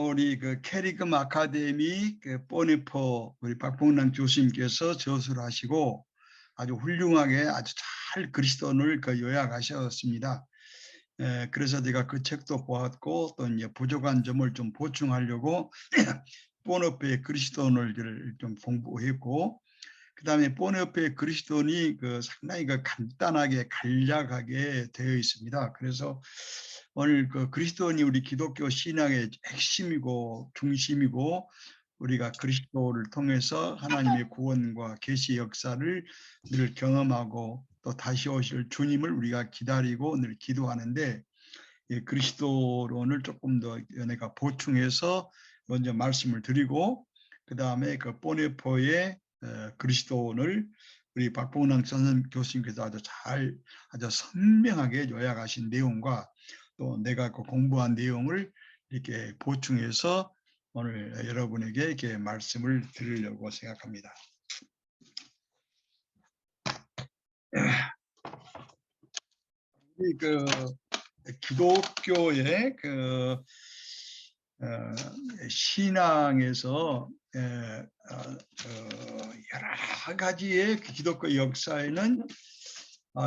우리 그 캐리금 아카데미 그 보네포 우리 박봉남 교수님께서 저술을 하시고 아주 훌륭하게 아주 잘 그리스도인을 그 요약하셨습니다. 그래서 제가 그 책도 보았고 또 이제 부족한 점을 좀 보충하려고 보네포의 그리스도인을 좀 공부했고, 그다음에 보네포의 그리스도인이 그 상당히 그 간단하게 간략하게 되어 있습니다. 그래서 오늘 그 그리스도인이 우리 기독교 신앙의 핵심이고 중심이고, 우리가 그리스도를 통해서 하나님의 구원과 계시 역사를 늘 경험하고 또 다시 오실 주님을 우리가 기다리고 늘 기도하는데, 그리스도론을 조금 더 내가 보충해서 먼저 말씀을 드리고, 그 다음에 그 보네포의 그리스도론을 우리 박봉남 교수님께서 아주 선명하게 요약하신 내용과 또 내가 그 공부한 내용을 이렇게 보충해서 오늘 여러분에게 이렇게 말씀을 드리려고 생각합니다. 그 기독교의 그 신앙에서 여러 가지의 기독교 역사에는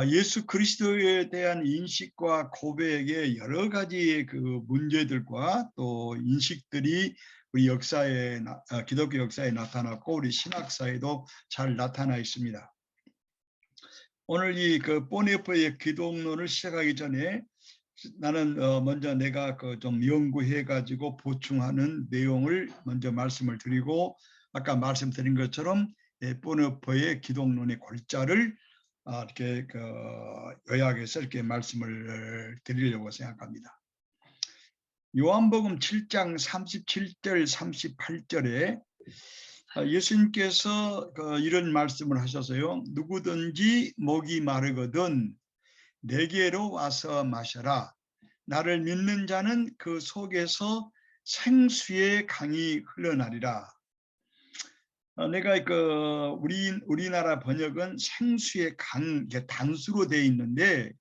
예수 그리스도에 대한 인식과 고백의 여러 가지의 그 문제들과 또 인식들이 우리 역사에 기독교 역사에 나타났고 우리 신학사에도 잘 나타나 있습니다. 오늘 이 그 보네포의 기독론을 시작하기 전에 나는 먼저 내가 그 좀 연구해 가지고 보충하는 내용을 먼저 말씀을 드리고, 아까 말씀드린 것처럼 보네포의 기독론의 골자를 이렇게 그 요약해서 이렇게 말씀을 드리려고 생각합니다. 요한복음 7장 37절 38절에 예수님께서 이런 말씀을 하셔서요. 누구든지 목이 마르거든 내게로 와서 마셔라. 나를 믿는 자는 그 속에서 생수의 강이 흘러나리라. 내가 그 우리나라 번역은 생수의 강, 단수로 되어 있는데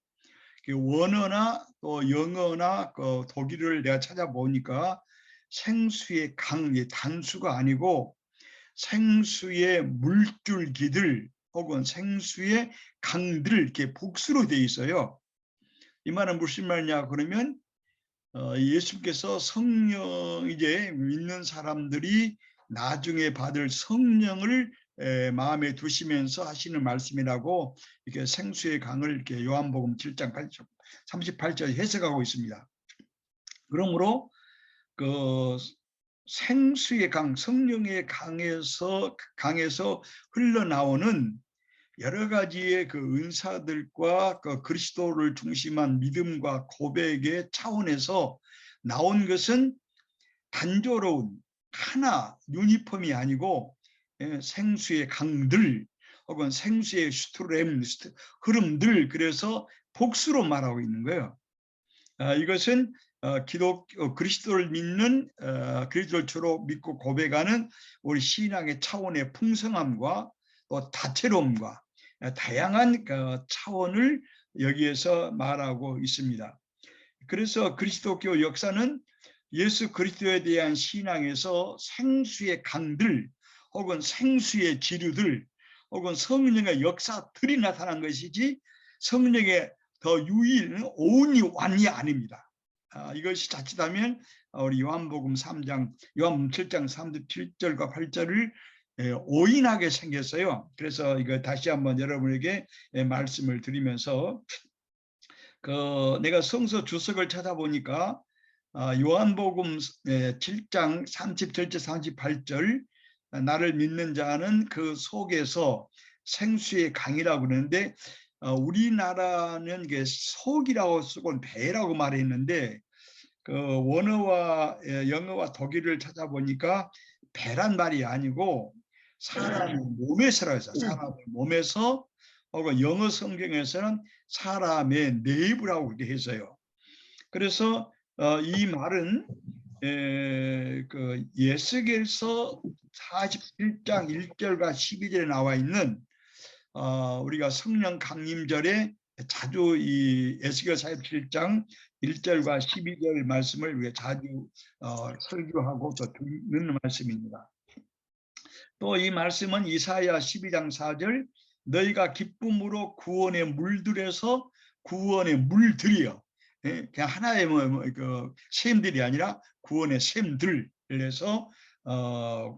원어나 또 영어나 그 독일어를 내가 찾아보니까 생수의 강, 단수가 아니고 생수의 물줄기들 혹은 생수의 강들 이렇게 복수로 되어 있어요. 이 말은 무슨 말이냐 그러면 예수님께서 성령, 이제 믿는 사람들이 나중에 받을 성령을 마음에 두시면서 하시는 말씀이라고 이렇게 생수의 강을 이렇게 요한복음 7장 38절 해석하고 있습니다. 그러므로 그 생수의 강, 성령의 강에서 흘러나오는 여러 가지의 그 은사들과 그 그리스도를 중심한 믿음과 고백의 차원에서 나온 것은 단조로운 하나 유니폼이 아니고 생수의 강들 혹은 생수의 흐름들, 그래서 복수로 말하고 있는 거예요. 이것은 그리스도를 믿는 그리스도를 주로 믿고 고백하는 우리 신앙의 차원의 풍성함과 또 다채로움과 다양한 차원을 여기에서 말하고 있습니다. 그래서 그리스도교 역사는 예수 그리스도에 대한 신앙에서 생수의 강들 혹은 생수의 지류들 혹은 성령의 역사들이 나타난 것이지 성령의 더 유일 오은이 완이 아닙니다. 이것이 자칫하면 우리 요한복음 7장 37절과 8절을 오인하게 생겼어요. 그래서 이거 다시 한번 여러분에게 말씀을 드리면서 내가 성서 주석을 찾아보니까 요한복음 7장 37절 38절 나를 믿는 자는 그 속에서 생수의 강이라고 그러는데 우리나라는 속이라고 쓰고 배라고 말했는데 그 원어와 영어와 독일을 찾아보니까 배란 말이 아니고 사람의 몸에서라고 해서 사람의 몸에서, 혹은 영어 성경에서는 사람의 내부라고 그렇게 했어요. 그래서 이 말은 그 예수께서 41장 1절과 12절에 나와 있는 우리가 성령 강림절에 자주 이 에스겔 47장 1절과 12절 말씀을 우리가 자주 설교하고 또 듣는 말씀입니다. 또 이 말씀은 이사야 12장 4절 너희가 기쁨으로 구원의 물들에서 구원의 물들이요. 그냥 하나의 그 샘들이 아니라 구원의 샘들에서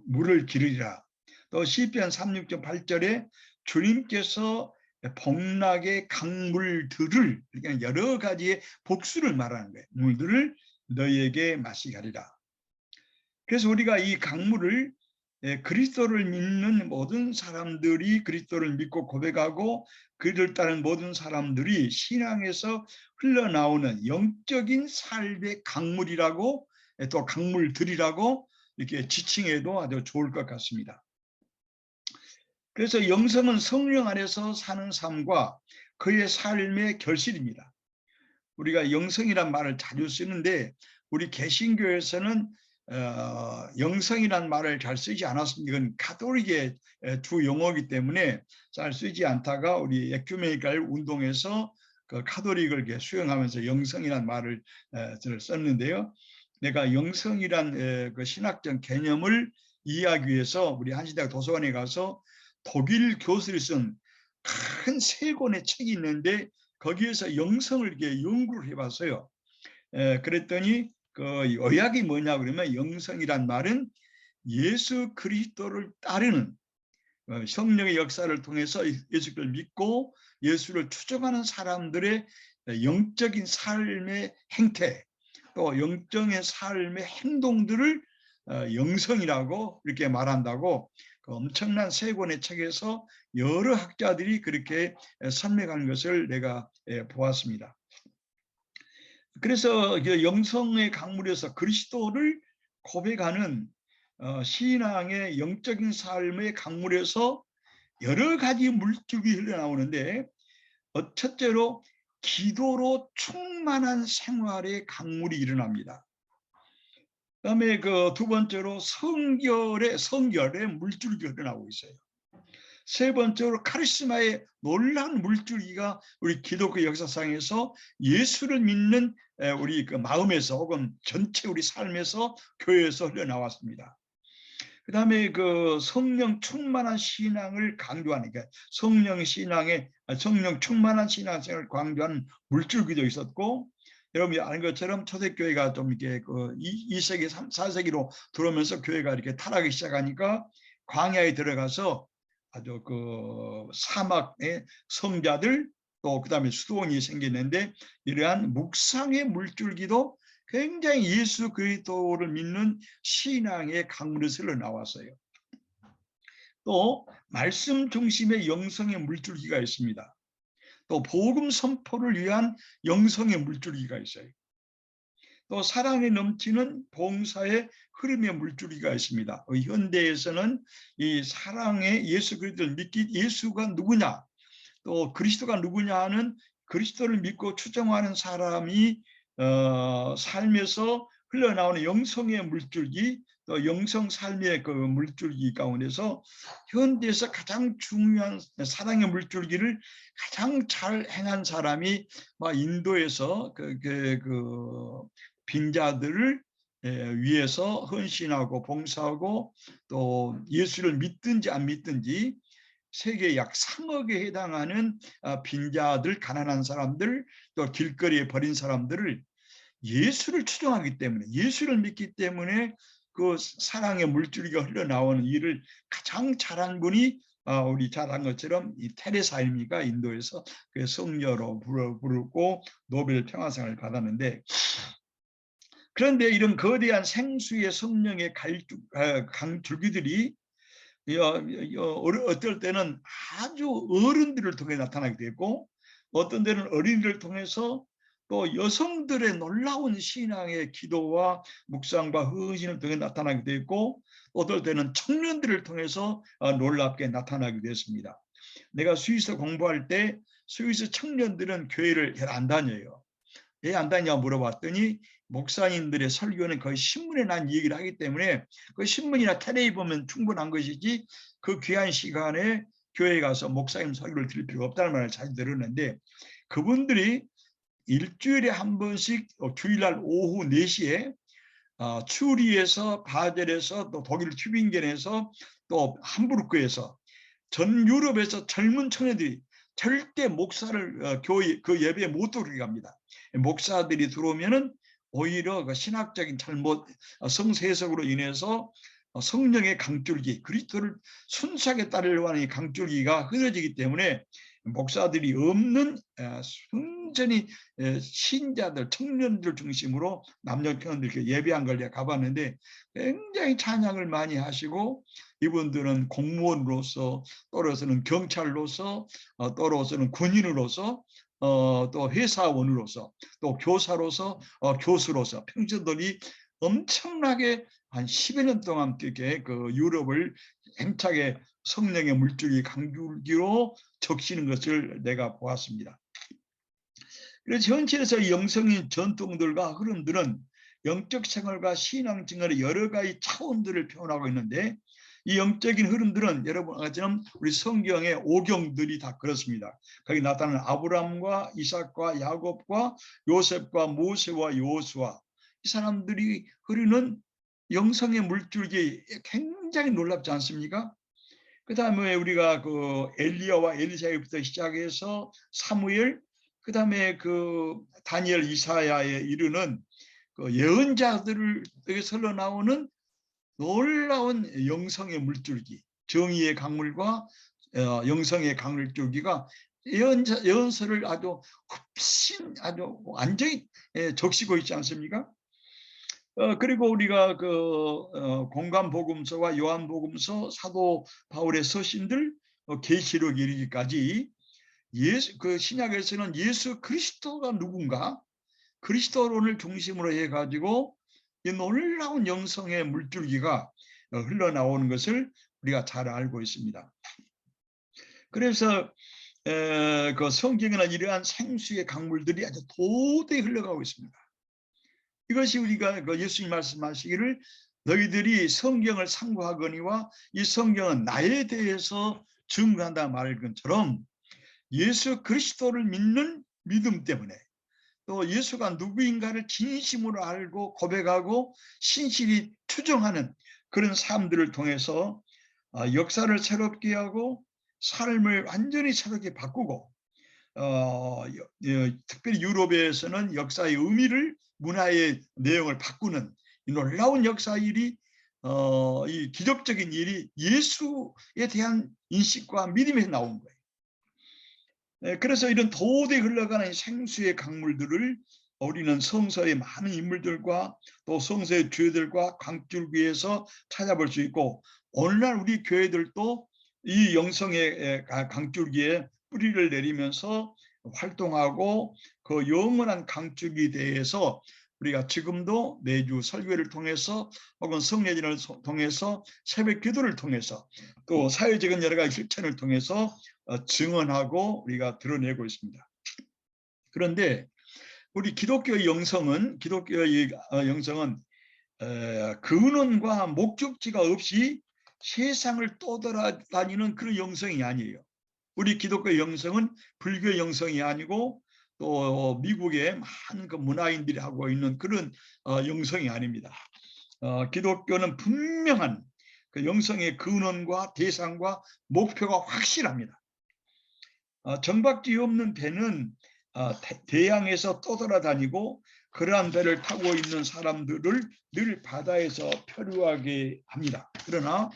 물을 기르리라. 또 시편 36장 8절에 주님께서 복락의 강물들을 그러니까 여러 가지의 복수를 말하는 거예요. 물들을 너희에게 마시게 하리라. 그래서 우리가 이 강물을 그리스도를 믿는 모든 사람들이 그리스도를 믿고 고백하고 그를 따른 모든 사람들이 신앙에서 흘러나오는 영적인 삶의 강물이라고 또 강물들이라고 이렇게 지칭해도 아주 좋을 것 같습니다. 그래서 영성은 성령 안에서 사는 삶과 그의 삶의 결실입니다. 우리가 영성이란 말을 자주 쓰는데 우리 개신교에서는 영성이란 말을 잘 쓰지 않았습니다. 이건 가톨릭의 주 용어이기 때문에 잘 쓰지 않다가 우리 에큐메니칼 운동에서 그 가톨릭을 수용하면서 영성이란 말을 썼는데요. 내가 영성이란 그 신학적 개념을 이해하기 위해서 우리 한신대학 도서관에 가서 독일 교수들이 쓴 큰 세 권의 책이 있는데 거기에서 영성을 이렇게 연구를 해봤어요. 그랬더니 그 의학이 뭐냐 그러면 영성이란 말은 예수 그리스도를 따르는 성령의 역사를 통해서 예수를 믿고 예수를 추종하는 사람들의 영적인 삶의 행태 또 영적인 삶의 행동들을 영성이라고 이렇게 말한다고 그 엄청난 세 권의 책에서 여러 학자들이 그렇게 설명한 것을 내가 보았습니다. 그래서 영성의 강물에서 그리스도를 고백하는 신앙의 영적인 삶의 강물에서 여러 가지 물줄기 흘러나오는데 첫째로 기도로 충만한 생활의 강물이 일어납니다. 그다음에 그 두 번째로 성결의 물줄기가 흘러나오고 있어요. 세 번째로 카리스마의 놀라운 물줄기가 우리 기독교 역사상에서 예수를 믿는 우리 그 마음에서 혹은 전체 우리 삶에서 교회에서 흘러나왔습니다. 그 다음에 그 성령 충만한 신앙을 강조하니까 성령 충만한 신앙생활을 강조하는 물줄기도 있었고 여러분이 아는 것처럼 초대교회가 좀 이렇게 그 2세기, 4세기로 들어오면서 교회가 이렇게 타락하기 시작하니까 광야에 들어가서 아주 그 사막의 성자들 또 그다음에 수도원이 생기는데 이러한 묵상의 물줄기도 굉장히 예수 그리스도를 믿는 신앙의 강물에서 흘러나왔어요. 또 말씀 중심의 영성의 물줄기가 있습니다. 또 복음 선포를 위한 영성의 물줄기가 있어요. 또 사랑에 넘치는 봉사의 흐름의 물줄기가 있습니다. 현대에서는 이 사랑의 예수 그리스도를 믿기 예수가 누구냐 또 그리스도가 누구냐 하는 그리스도를 믿고 추정하는 사람이 삶에서 흘러나오는 영성의 물줄기 또 영성 삶의 그 물줄기 가운데서 현대에서 가장 중요한 사랑의 물줄기를 가장 잘 행한 사람이 인도에서 그 빈자들을 위해서 헌신하고 봉사하고 또 예수를 믿든지 안 믿든지 세계 약 3억에 해당하는 빈자들, 가난한 사람들, 또 길거리에 버린 사람들을 예수를 추종하기 때문에 예수를 믿기 때문에 그 사랑의 물줄기가 흘러나오는 일을 가장 잘한 분이 우리 잘 한 것처럼 이 테레사입니까? 인도에서 그 성녀로 부르고 노벨 평화상을 받았는데 그런데 이런 거대한 생수의 성령의 강줄기들이 어떨 때는 아주 어른들을 통해 나타나게 되고 어떤 때는 어린이를 통해서 또 여성들의 놀라운 신앙의 기도와 묵상과 헌신을 통해 나타나게 되고 어떨 때는 청년들을 통해서 놀랍게 나타나게 됐습니다. 내가 스위스 공부할 때 스위스 청년들은 교회를 잘 안 다녀요. 왜 안 다니냐고 물어봤더니 목사님들의 설교는 거의 신문에 난 얘기를 하기 때문에 그 신문이나 텔레비 보면 충분한 것이지 그 귀한 시간에 교회에 가서 목사님 설교를 들을 필요가 없다는 말을 자주 들었는데, 그분들이 일주일에 한 번씩 주일날 오후 4시에 추리에서, 바젤에서, 또 독일 튜빙겐에서, 또 함부르크에서, 전 유럽에서 젊은 청년들이 절대 목사를 교회 그 예배에 못 들어오게 합니다. 목사들이 들어오면은 오히려 그 신학적인 잘못, 성세석으로 인해서 성령의 강줄기, 그리스도를 순수하게 따르려고 하는 강줄기가 흐려지기 때문에 목사들이 없는 순전히 신자들, 청년들 중심으로 남녀 청년들 예배한 걸 제가 가봤는데, 굉장히 찬양을 많이 하시고, 이분들은 공무원으로서, 또로서는 경찰로서, 또로서는 군인으로서, 또 회사원으로서, 또 교사로서, 교수로서 평전들이 엄청나게 한 10여 년 동안 이렇게 그 유럽을 힘차게 성령의 물줄기, 강줄기로 적시는 것을 내가 보았습니다. 그래서 현실에서 이 영성인 전통들과 흐름들은 영적 생활과 신앙 생활의 여러 가지 차원들을 표현하고 있는데, 이 영적인 흐름들은 여러분 아시는 우리 성경의 오경들이 다 그렇습니다. 거기 나타나는 아브라함과 이삭과 야곱과 요셉과 모세와 여호수아, 이 사람들이 흐르는 영성의 물줄기 굉장히 놀랍지 않습니까? 그 다음에 우리가 그 엘리야와 엘리사부터 시작해서 사무엘, 그 다음에 그 다니엘, 이사야에 이르는 그 예언자들에게서 흘러나오는 놀라운 영성의 물줄기, 정의의 강물과 영성의 강물줄기가 예언서를 아주 흡신, 아주 완전히 적시고 있지 않습니까? 그리고 우리가 그 공관복음서와 요한복음서, 사도 바울의 서신들, 계시록 이르기까지 그 신약에서는 예수 그리스도가 누군가, 그리스도론을 중심으로 해가지고 이 놀라운 영성의 물줄기가 흘러나오는 것을 우리가 잘 알고 있습니다. 그래서 그 성경에는 이러한 생수의 강물들이 아주 도대히 흘러가고 있습니다. 이것이 우리가 그 예수님 말씀하시기를 너희들이 성경을 상고하거니와 이 성경은 나에 대해서 증거한다 말할 것처럼, 예수 그리스도를 믿는 믿음 때문에, 또 예수가 누구인가를 진심으로 알고 고백하고 신실히 추정하는 그런 삶들을 통해서 역사를 새롭게 하고 삶을 완전히 새롭게 바꾸고, 특별히 유럽에서는 역사의 의미를, 문화의 내용을 바꾸는 이 놀라운 역사 일이, 이 기적적인 일이 예수에 대한 인식과 믿음에서 나온 거예요. 그래서 이런 도대히 흘러가는 생수의 강물들을 우리는 성서의 많은 인물들과 또 성서의 주제들과 강줄기에서 찾아볼 수 있고, 오늘날 우리 교회들도 이 영성의 강줄기에 뿌리를 내리면서 활동하고, 그 영원한 강줄기에 대해서 우리가 지금도 매주 설교를 통해서 혹은 성례전을 통해서 새벽 기도를 통해서 또 사회적인 여러 가지 실천을 통해서 증언하고 우리가 드러내고 있습니다. 그런데 우리 기독교의 영성은 근원과 목적지가 없이 세상을 떠돌아다니는 그런 영성이 아니에요. 우리 기독교의 영성은 불교의 영성이 아니고 또 미국의 많은 그 문화인들이 하고 있는 그런 영성이 아닙니다. 기독교는 분명한 그 영성의 근원과 대상과 목표가 확실합니다. 정박지 없는 배는 대양에서 떠돌아다니고, 그러한 배를 타고 있는 사람들을 늘 바다에서 표류하게 합니다. 그러나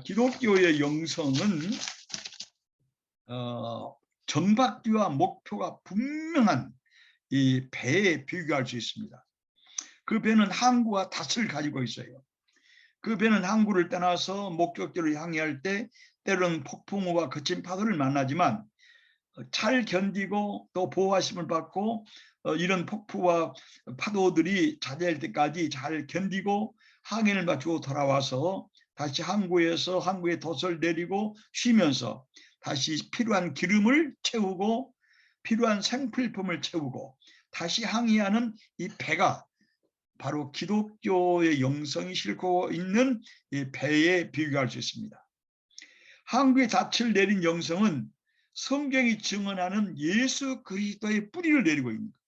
기독교의 영성은 정박지와 목표가 분명한 이 배에 비교할 수 있습니다. 그 배는 항구와 닷을 가지고 있어요. 그 배는 항구를 떠나서 목적지를 향해할 때 때로는 폭풍우와 거친 파도를 만나지만 잘 견디고 또 보호하심을 받고 이런 폭풍과 파도들이 자제할 때까지 잘 견디고 항해를 마치고 돌아와서 다시 항구에서 항구에 돛을 내리고 쉬면서 다시 필요한 기름을 채우고 필요한 생필품을 채우고 다시 항해하는 이 배가 바로 기독교의 영성이 싣고 있는 이 배에 비교할 수 있습니다. 항구에 닻을 내린 영성은 성경이 증언하는 예수 그리스도의 뿌리를 내리고 있는 거예요.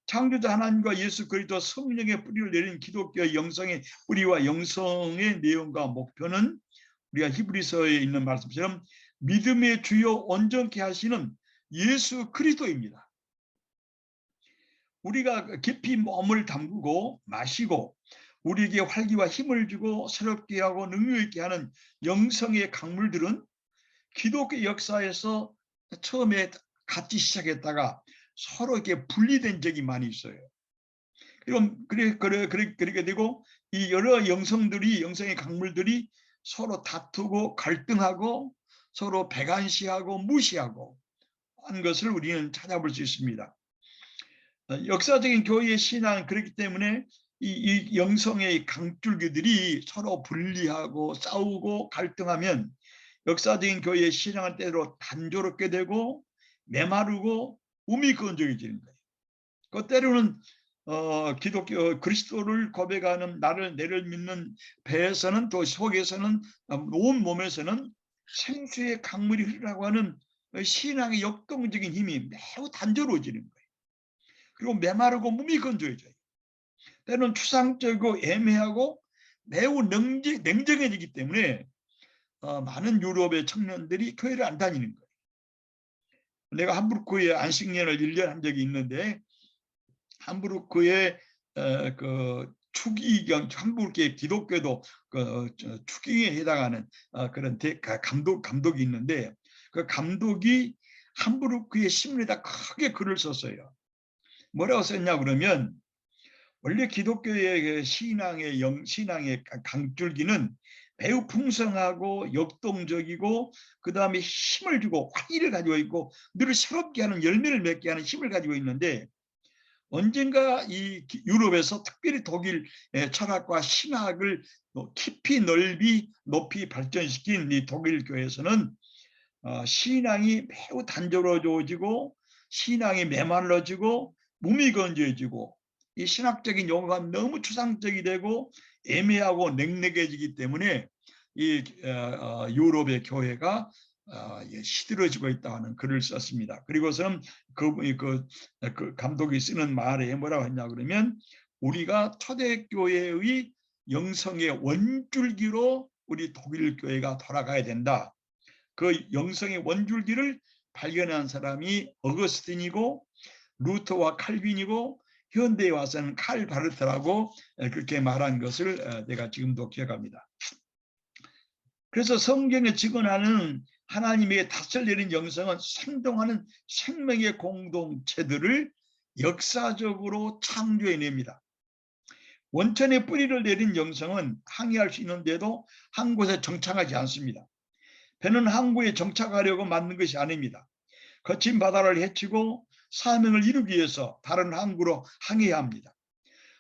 창조자 하나님과 예수 그리스도 성령의 뿌리를 내린 기독교의 영성의 뿌리와 영성의 내용과 목표는 우리가 히브리서에 있는 말씀처럼 믿음의 주요 온전케 하시는 예수 그리스도입니다. 우리가 깊이 몸을 담그고 마시고 우리에게 활기와 힘을 주고 새롭게 하고 능력 있게 하는 영성의 강물들은 기독교 역사에서 처음에 같이 시작했다가 서로 이렇게 분리된 적이 많이 있어요. 그렇게 되고 이 여러 영성의 강물들이 서로 다투고 갈등하고 서로 배관시하고 무시하고 한 것을 우리는 찾아볼 수 있습니다. 역사적인 교회의 신앙은 그렇기 때문에 이 영성의 강줄기들이 서로 분리하고 싸우고 갈등하면 역사적인 교회의 신앙은 때로 단조롭게 되고 메마르고 우미건조해지는 거예요. 그 때로는 기독교 그리스도를 고백하는 나를 내를 믿는 배에서는 또 속에서는 온 몸에서는 생수의 강물이 흐르라고 하는 신앙의 역동적인 힘이 매우 단조로워지는 거예요. 그리고 메마르고 몸이 건조해져요. 때로는 추상적이고 애매하고 매우 냉정해지기 때문에 많은 유럽의 청년들이 교회를 안 다니는 거예요. 내가 함부르크에 안식년을 1년 한 적이 있는데 함부르크의 그 추기경 함부르크의 기독교도 그 추기경에 해당하는 그런 감독이 있는데 그 감독이 함부르크의 신문에다 크게 글을 썼어요. 뭐라고 썼냐 그러면 원래 기독교의 신앙의 강줄기는 매우 풍성하고 역동적이고 그 다음에 힘을 주고 활기를 가지고 있고 늘 새롭게 하는 열매를 맺게 하는 힘을 가지고 있는데 언젠가 이 유럽에서 특별히 독일 철학과 신학을 깊이 높이 발전시킨 이 독일 교회에서는 신앙이 매우 단조로워지고 신앙이 메말라지고 몸이 건조해지고 이 신학적인 용어가 너무 추상적이 되고 애매하고 냉랭해지기 때문에 이 유럽의 교회가 시들어지고 있다는 글을 썼습니다. 그리고서는 그 감독이 쓰는 말에 뭐라고 했냐 그러면 우리가 초대교회의 영성의 원줄기로 우리 독일 교회가 돌아가야 된다. 그 영성의 원줄기를 발견한 사람이 어거스틴이고 루터와 칼빈이고 현대에 와서는 칼 바르트라고 그렇게 말한 것을 내가 지금도 기억합니다. 그래서 성경에 증언하는 하나님의 닻을 내린 영성은 생동하는 생명의 공동체들을 역사적으로 창조해냅니다. 원천의 뿌리를 내린 영성은 항해할 수 있는데도 한 곳에 정착하지 않습니다. 배는 항구에 정착하려고 만든 것이 아닙니다. 거친 바다를 헤치고 사명을 이루기 위해서 다른 항구로 항해해야 합니다.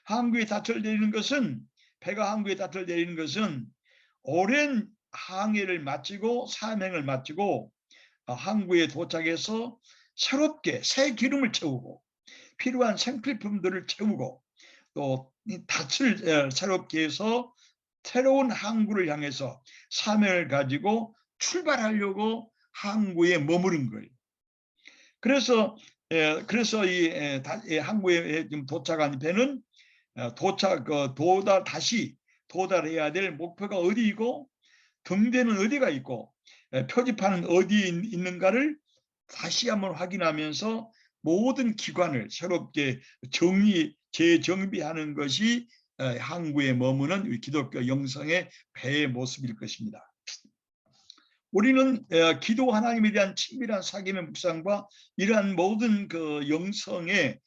항구에 닻을 내리는 것은 배가 항구에 닻을 내리는 것은 오랜 항해를 마치고 사명을 마치고 항구에 도착해서 새롭게 새 기름을 채우고 필요한 생필품들을 채우고 또 닻을 새롭게 해서 새로운 항구를 향해서 사명을 가지고 출발하려고 항구에 머무른 거예요. 그래서 이 항구에 지금 도착한 배는 다시 도달해야 될 목표가 어디이고 등대는 어디가 있고 표지판은 어디에 있는가를 다시 한번 확인하면서 모든 기관을 새롭게 재정비하는 것이 항구에 머무는 우리 기독교 영성의 배의 모습일 것입니다. 우리는 기도 하나님에 대한 친밀한 사귐의 묵상과 이러한 모든 그 영성의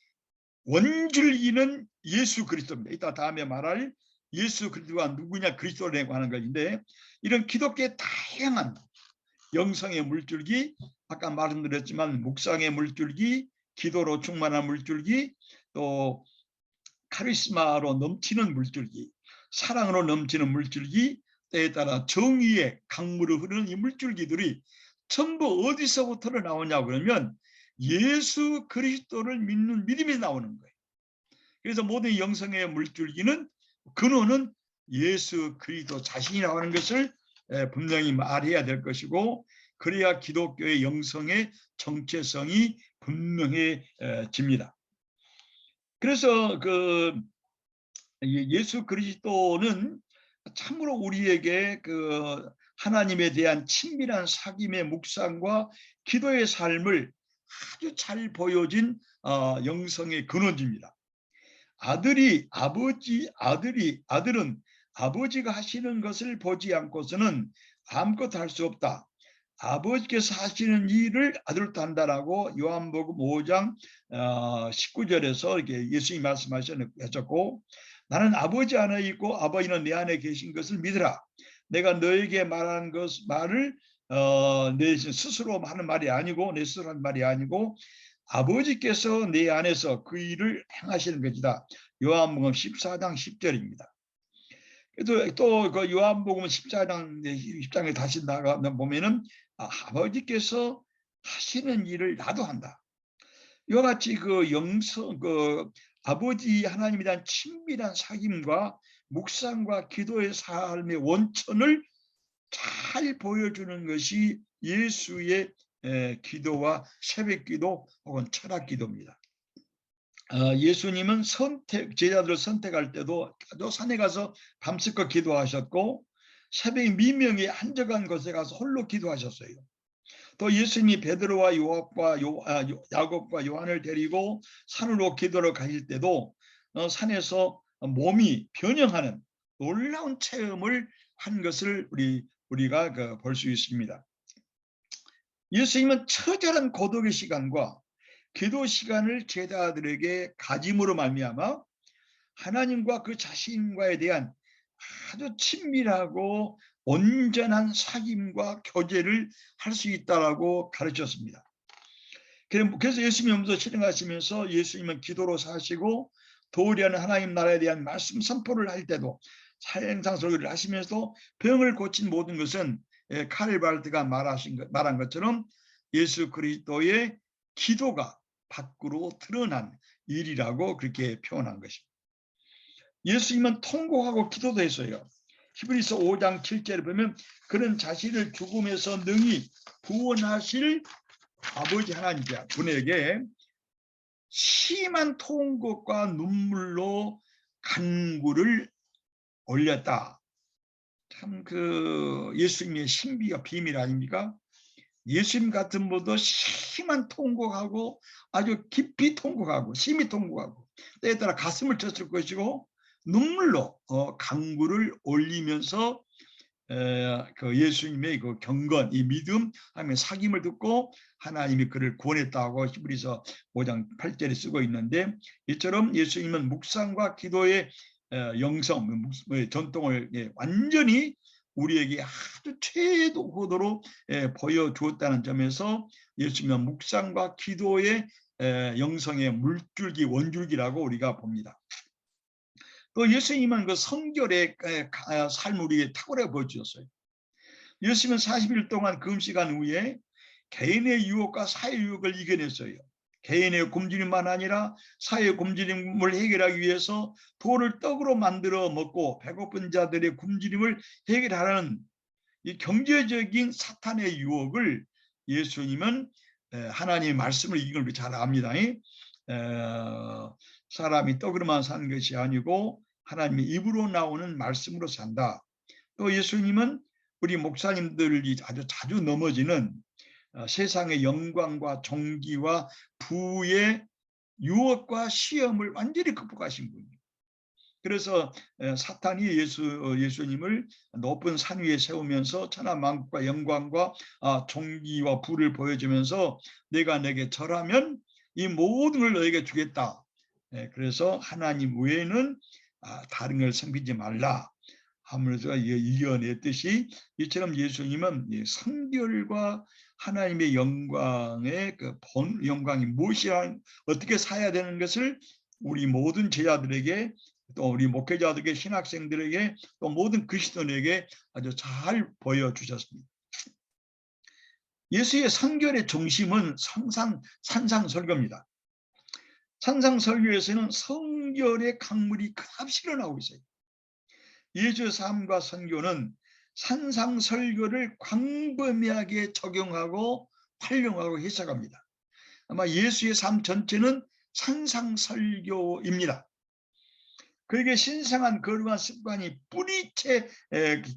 원줄기는 예수 그리스도입니다. 이따 다음에 말할 예수 그리스도가 누구냐 그리스도라고 하는 것인데 이런 기독교의 다양한 영성의 물줄기 아까 말씀드렸지만 묵상의 물줄기 기도로 충만한 물줄기 또 카리스마로 넘치는 물줄기 사랑으로 넘치는 물줄기 때에 따라 정의의 강물을 흐르는 이 물줄기들이 전부 어디서부터 나오냐 그러면 예수 그리스도를 믿는 믿음이 나오는 거예요. 그래서 모든 영성의 물줄기는 근원은 예수 그리스도 자신이 나오는 것을 분명히 말해야 될 것이고, 그래야 기독교의 영성의 정체성이 분명해집니다. 그래서 예수 그리스도는 참으로 우리에게 하나님에 대한 친밀한 사귐의 묵상과 기도의 삶을 아주 잘 보여진 영성의 근원지입니다. 아들은 아버지가 하시는 것을 보지 않고서는 아무것도 할 수 없다. 아버지께서 하시는 일을 아들도 한다라고 요한복음 5장 19절에서 이렇게 예수님이 말씀하셨고, 나는 아버지 안에 있고 아버지는 내 안에 계신 것을 믿으라. 내가 너에게 말하는 말을 내 스스로 하는 말이 아니고, 내 스스로 하는 말이 아니고 아버지께서 내 안에서 그 일을 행하시는 것이다. 요한복음 14장 10절입니다. 또 그 요한복음 10장에 다시 나가 보면은 아버지께서 하시는 일을 나도 한다. 이와 같이 아버지 하나님에 대한 친밀한 사귐과 묵상과 기도의 삶의 원천을 잘 보여주는 것이 예수의 기도와 새벽기도 혹은 철학기도입니다. 예수님은 제자들을 선택할 때도 산에 가서 밤새껏 기도하셨고, 새벽 미명에 한적한 곳에 가서 홀로 기도하셨어요. 또 예수님이 베드로와 야곱과 요한을 데리고 산으로 기도를 가실 때도 산에서 몸이 변형하는 놀라운 체험을 한 것을 우리가 볼 수 있습니다. 예수님은 처절한 고독의 시간과 기도 시간을 제자들에게 가짐으로 말미암아 하나님과 그 자신과에 대한 아주 친밀하고 온전한 사귐과 교제를 할 수 있다라고 가르쳤습니다. 그래서 예수님이 오면서 실행하시면서 예수님은 기도로 사시고 도리하는 하나님 나라에 대한 말씀 선포를 할 때도 사행상 설교를 하시면서도 병을 고친 모든 것은 카를바르트가 말한 것처럼 예수 그리스도의 기도가 밖으로 드러난 일이라고 그렇게 표현한 것입니다. 예수님은 통곡하고 기도도 했어요. 히브리서 5장 7절에 보면 그는 자신을 죽음에서 능히 구원하실 아버지 하나님 분에게 심한 통곡과 눈물로 간구를 올렸다. 참 예수님의 신비가 비밀 아닙니까? 예수님 같은 분도 심한 통곡하고 아주 깊이 통곡하고 심히 통곡하고 때에 따라 가슴을 쳤을 것이고 눈물로 간구를 올리면서 예수님의 경건, 이 믿음, 하나님의 사귐을 듣고 하나님이 그를 구원했다고 히브리서 5장 8절에 쓰고 있는데, 이처럼 예수님은 묵상과 기도의 영성, 전통을 완전히 우리에게 아주 최고도로 보여주었다는 점에서 예수님은 묵상과 기도의 영성의 물줄기, 원줄기라고 우리가 봅니다. 또 예수님은 그 성결의 삶을 우리에게 탁월하게 보여주셨어요. 예수님은 40일 동안 금식한 후에 개인의 유혹과 사회 유혹을 이겨냈어요. 개인의 굶주림만 아니라 사회 굶주림을 해결하기 위해서 돌을 떡으로 만들어 먹고 배고픈 자들의 굶주림을 해결하라는 이 경제적인 사탄의 유혹을 예수님은 하나님의 말씀을 이긴 걸 잘 압니다. 사람이 떡으로만 사는 것이 아니고 하나님의 입으로 나오는 말씀으로 산다. 또 예수님은 우리 목사님들이 아주 자주 넘어지는 세상의 영광과 종기와 부의 유혹과 시험을 완전히 극복하신 분이에요. 그래서 사탄이 예수님을 높은 산 위에 세우면서 천하만국과 영광과 종기와 부를 보여주면서 내가 내게 절하면 이 모든 걸 너에게 주겠다. 그래서 하나님 외에는 다른 걸 섬기지 말라. 하면서 이겨냈듯이 이처럼 예수님은 성결과 하나님의 영광의 영광이 무엇이야, 어떻게 살아야 되는 것을 우리 모든 제자들에게, 또 우리 목회자들에게, 신학생들에게, 또 모든 그리스도인에게 아주 잘 보여주셨습니다. 예수의 성결의 중심은 산상설교입니다. 산상설교에서는 성결의 강물이 그다음 실어나오고 있어요. 예수의 삶과 선교는 산상설교를 광범위하게 적용하고 활용하고 해석합니다. 아마 예수의 삶 전체는 산상설교입니다. 그에게 신성한 거룩한 습관이 뿌리채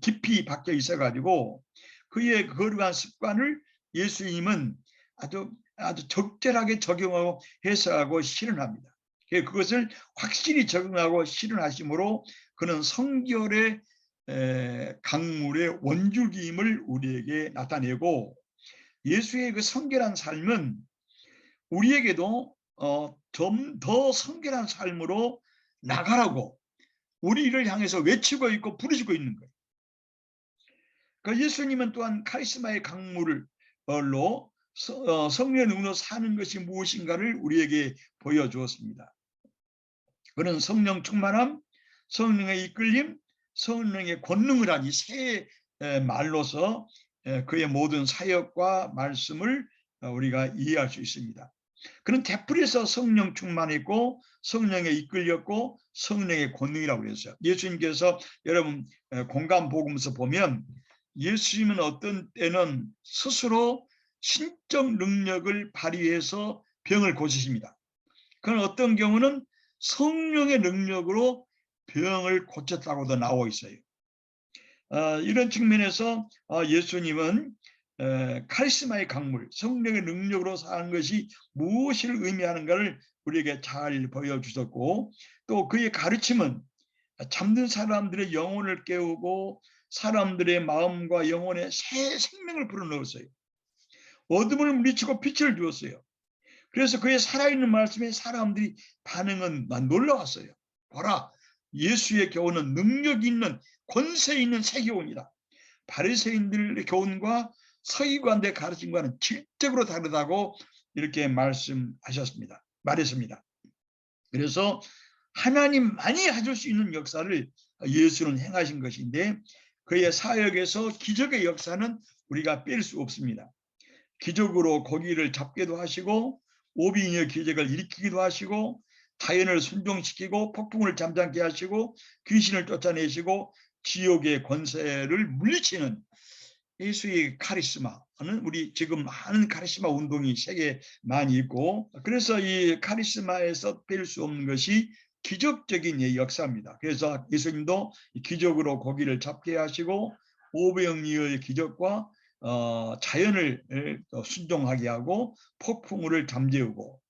깊이 박혀 있어가지고 그의 거룩한 습관을 예수님은 아주 적절하게 적용하고 해석하고 실현합니다. 그것을 확실히 적용하고 실현하심으로 그는 성결의 강물의 원줄기임을 우리에게 나타내고, 예수의 그 성결한 삶은 우리에게도 좀 더 성결한 삶으로 나가라고 우리를 향해서 외치고 있고 부르시고 있는 거예요. 그러니까 예수님은 또한 카리스마의 강물로 성령의 능력으로 사는 것이 무엇인가를 우리에게 보여주었습니다. 그는 성령 충만함, 성령의 이끌림, 성령의 권능을 한 이 세 말로서 그의 모든 사역과 말씀을 우리가 이해할 수 있습니다. 그는 되풀이해서 성령 충만했고 성령에 이끌렸고 성령의 권능이라고 그랬어요. 예수님께서 여러분 공간복음서 보면 예수님은 어떤 때는 스스로 신적 능력을 발휘해서 병을 고치십니다. 그는 어떤 경우는 성령의 능력으로 병을 고쳤다고도 나와 있어요. 이런 측면에서 예수님은 카리스마의 강물, 성령의 능력으로 사는 것이 무엇을 의미하는가를 우리에게 잘 보여주셨고, 또 그의 가르침은 잠든 사람들의 영혼을 깨우고 사람들의 마음과 영혼에 새 생명을 불어넣었어요. 어둠을 물리치고 빛을 주었어요. 그래서 그의 살아있는 말씀에 사람들이 반응은 놀라웠어요. 보라, 예수의 교훈은 능력 있는 권세 있는 새 교훈이다. 바리새인들의 교훈과 서기관들의 가르침과는 질적으로 다르다고 이렇게 말했습니다. 그래서 하나님만이 하실 수 있는 역사를 예수는 행하신 것인데, 그의 사역에서 기적의 역사는 우리가 뺄 수 없습니다. 기적으로 고기를 잡기도 하시고 오병이어 기적을 일으키기도 하시고 자연을 순종시키고 폭풍을 잠잠케 하시고 귀신을 쫓아내시고 지옥의 권세를 물리치는 예수의 카리스마는, 우리 지금 많은 카리스마 운동이 세계에 많이 있고, 그래서 이 카리스마에서 뺄 수 없는 것이 기적적인 역사입니다. 그래서 예수님도 기적으로 고기를 잡게 하시고 오병이어의 기적과 자연을 순종하게 하고 폭풍우를 잠재우고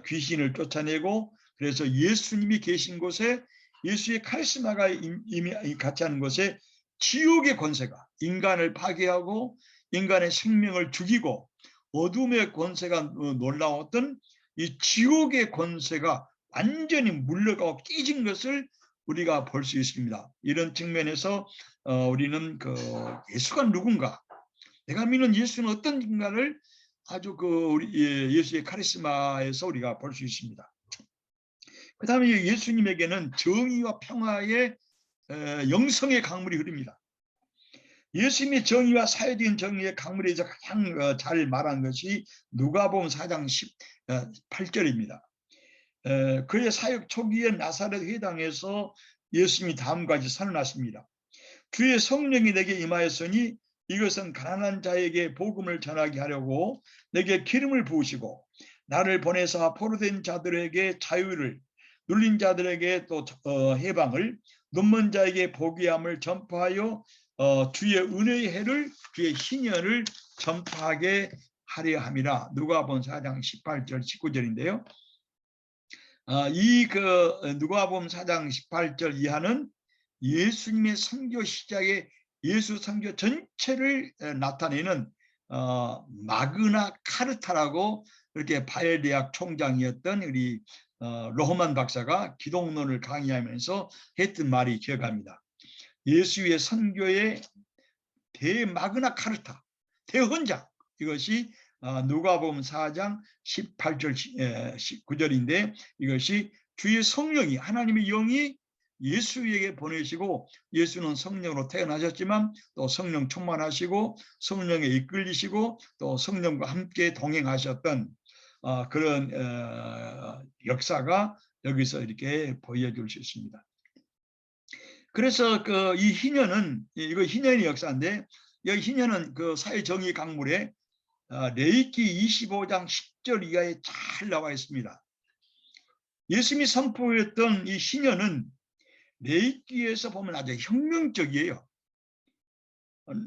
귀신을 쫓아내고, 그래서 예수님이 계신 곳에, 예수의 카리스마가 이미 같이 하는 곳에 지옥의 권세가 인간을 파괴하고 인간의 생명을 죽이고 어둠의 권세가 놀라웠던 이 지옥의 권세가 완전히 물러가고 깨진 것을 우리가 볼 수 있습니다. 이런 측면에서 우리는 예수가 누군가, 내가 믿는 예수는 어떤 인간을 아주 우리 예수의 카리스마에서 우리가 볼 수 있습니다. 그 다음에 예수님에게는 정의와 평화의 영성의 강물이 흐릅니다. 예수님의 정의와 사회적인 정의의 강물에서 가장 잘 말한 것이 누가복음 4장 18절입니다. 그의 사역 초기에 나사렛 회당에서 예수님이 다음과 같이 선언하십니다. 주의 성령이 내게 임하였으니 이것은 가난한 자에게 복음을 전하게 하려고 내게 기름을 부으시고 나를 보내사 포로된 자들에게 자유를, 눌린 자들에게 또 해방을, 눈먼 자에게 보기함을 전파하여 주의 은혜의 해를, 주의 희년을 전파하게 하려 함이라. 누가복음 4장 18절 19절인데요. 이 누가복음 4장 18절 이하는 예수님의 선교 시작에 예수 선교 전체를 나타내는 마그나 카르타라고 이렇게 바엘 대학 총장이었던 우리 로허만 박사가 기독론을 강의하면서 했던 말이 기억합니다. 예수의 선교의 대마그나 카르타, 대헌장, 이것이 누가복음 4장 18절 19절인데, 이것이 주의 성령이, 하나님의 영이 예수에게 보내시고, 예수는 성령으로 태어나셨지만 또 성령 충만하시고 성령에 이끌리시고 또 성령과 함께 동행하셨던 그런 역사가 여기서 이렇게 보여줄 수 있습니다. 그래서 그 이 희년은 이거 희년의 역사인데 여기 희년은 그 사회 정의 강물에 레위기 25장 10절 이하에 잘 나와 있습니다. 예수님이 선포했던 이 희년은 레위기에서 보면 아주 혁명적이에요.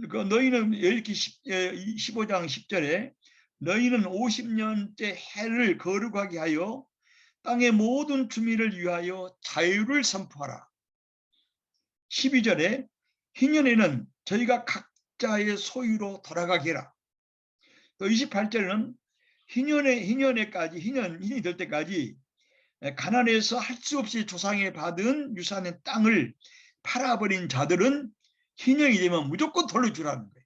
그 너희는 레위기 15장 10절에 너희는 50년째 해를 거룩하게 하여 땅의 모든 주민을 위하여 자유를 선포하라. 12절에 희년에는 저희가 각자의 소유로 돌아가게 해라. 또 28절에는 희년이 될 때까지 가난해서 할 수 없이 조상에 받은 유산의 땅을 팔아버린 자들은 희년이 되면 무조건 돌려주라는 거예요.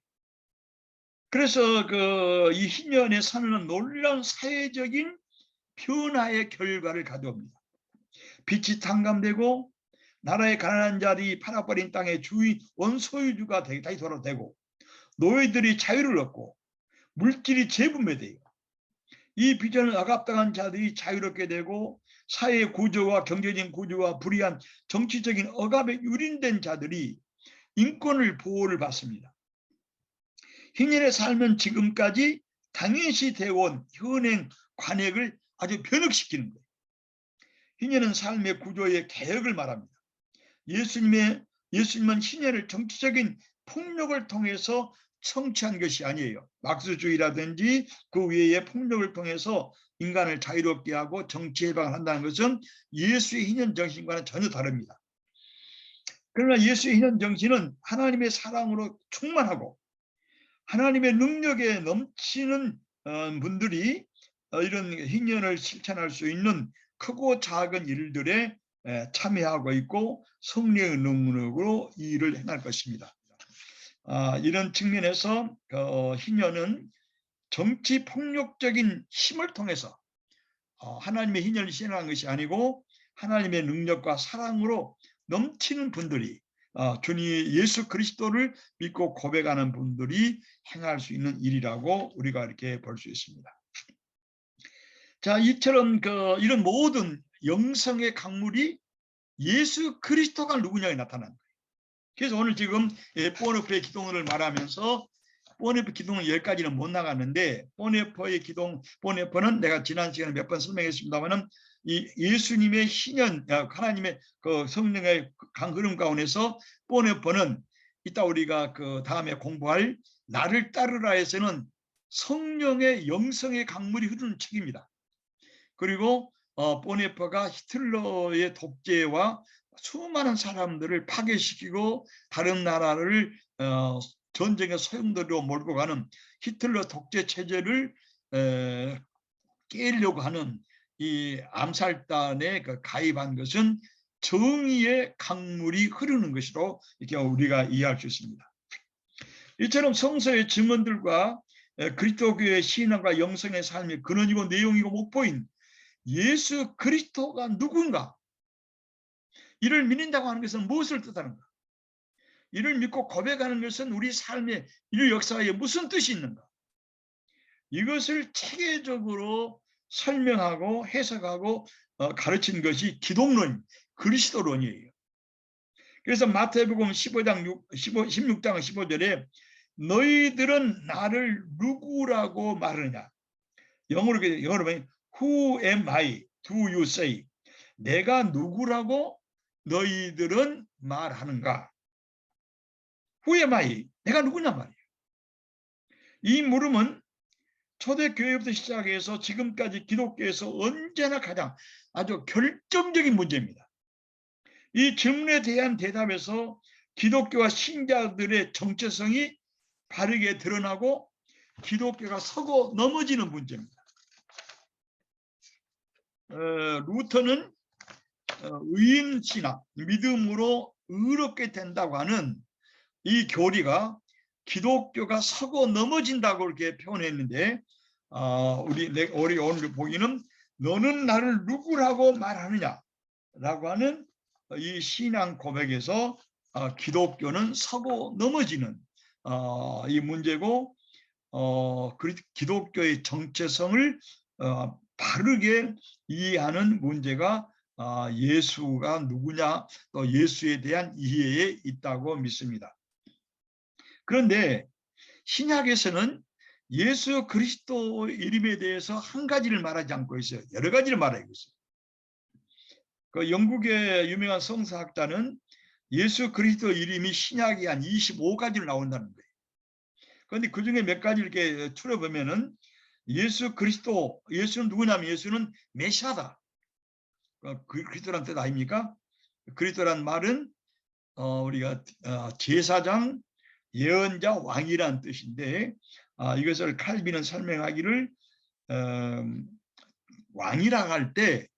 그래서 이 희년의 선언은 놀라운 사회적인 변화의 결과를 가져옵니다. 빚이 탕감되고 나라의 가난한 자들이 팔아버린 땅의 주인 원소유주가 다시 돌아되고 노예들이 자유를 얻고 물질이 재분배돼요. 이 비전을 억압당한 자들이 자유롭게 되고 사회 구조와 경제적인 구조와 불이한 정치적인 억압에 유린된 자들이 인권을 보호를 받습니다. 희년의 삶은 지금까지 당연시 되어온 현행 관행을 아주 변혁시키는 거예요. 희년은 삶의 구조의 개혁을 말합니다. 예수님은 희년을 정치적인 폭력을 통해서 성취한 것이 아니에요. 막스주의라든지 그 외의 폭력을 통해서 인간을 자유롭게 하고 정치 해방을 한다는 것은 예수의 희년 정신과는 전혀 다릅니다. 그러나 예수의 희년 정신은 하나님의 사랑으로 충만하고 하나님의 능력에 넘치는 분들이 이런 희년을 실천할 수 있는 크고 작은 일들에 참여하고 있고 성령의 능력으로 이 일을 행할 것입니다. 이런 측면에서 희년은 정치 폭력적인 힘을 통해서 하나님의 희년을 실현한 것이 아니고 하나님의 능력과 사랑으로 넘치는 분들이 주님 예수 그리스도를 믿고 고백하는 분들이 행할 수 있는 일이라고 우리가 이렇게 볼 수 있습니다. 자, 이처럼 이런 모든 영성의 강물이 예수 그리스도가 누구냐에 나타난 거예요. 그래서 오늘 지금 보네포의 기도를 말하면서 보네포 기도는 10가지는 못 나갔는데 보네포의 기도, 보네포는 내가 지난 시간에 몇 번 설명했습니다만은 이 예수님의 희년, 하나님의 그 성령의 강흐름 가운데서 보네포는 이따 우리가 그 다음에 공부할 나를 따르라에서는 성령의 영성의 강물이 흐르는 책입니다. 그리고 보네포가 히틀러의 독재와 수많은 사람들을 파괴시키고 다른 나라를 전쟁의 소용돌이로 몰고 가는 히틀러 독재 체제를 깨려고 하는 이 암살단에 가입한 것은 정의의 강물이 흐르는 것으로 이렇게 우리가 이해할 수 있습니다. 이처럼 성서의 증언들과 그리스도교의 신앙과 영성의 삶의 근원이고 내용이고 목표인 예수 그리스도가 누군가, 이를 믿는다고 하는 것은 무엇을 뜻하는가, 이를 믿고 고백하는 것은 우리 삶의 인류 역사에 무슨 뜻이 있는가, 이것을 체계적으로 설명하고 해석하고 가르친 것이 기독론, 그리스도론이에요. 그래서 마태복음 16장 15절에 너희들은 나를 누구라고 말하느냐, 영어로 보면 Who am I? Do you say? 내가 누구라고 너희들은 말하는가? Who am I? 내가 누구냐 말이에요. 이 물음은 초대교회부터 시작해서 지금까지 기독교에서 언제나 가장 아주 결정적인 문제입니다. 이 질문에 대한 대답에서 기독교와 신자들의 정체성이 바르게 드러나고 기독교가 서고 넘어지는 문제입니다. 루터는 의인신앙, 믿음으로 의롭게 된다고 하는 이 교리가 기독교가 서고 넘어진다고 이렇게 표현했는데 우리 오늘 보기는 너는 나를 누구라고 말하느냐라고 하는 이 신앙 고백에서 기독교는 서고 넘어지는 이 문제고 기독교의 정체성을 바르게 이해하는 문제가 예수가 누구냐, 또 예수에 대한 이해에 있다고 믿습니다. 그런데 신약에서는 예수 그리스도 이름에 대해서 한 가지를 말하지 않고 있어요. 여러 가지를 말하고 있어요. 그 영국의 유명한 성서학자는 예수 그리스도 이름이 신약이 한 25가지로 나온다는 거예요. 그런데 그 중에 몇 가지 이렇게 추려보면은 예수 그리스도, 예수는 누구냐면 예수는 메시아다. 그리스도란 뜻 아닙니까? 그리스도란 말은 우리가 제사장, 예언자, 왕이란 뜻인데 이것을 칼빈은 설명하기를 왕이라 할 때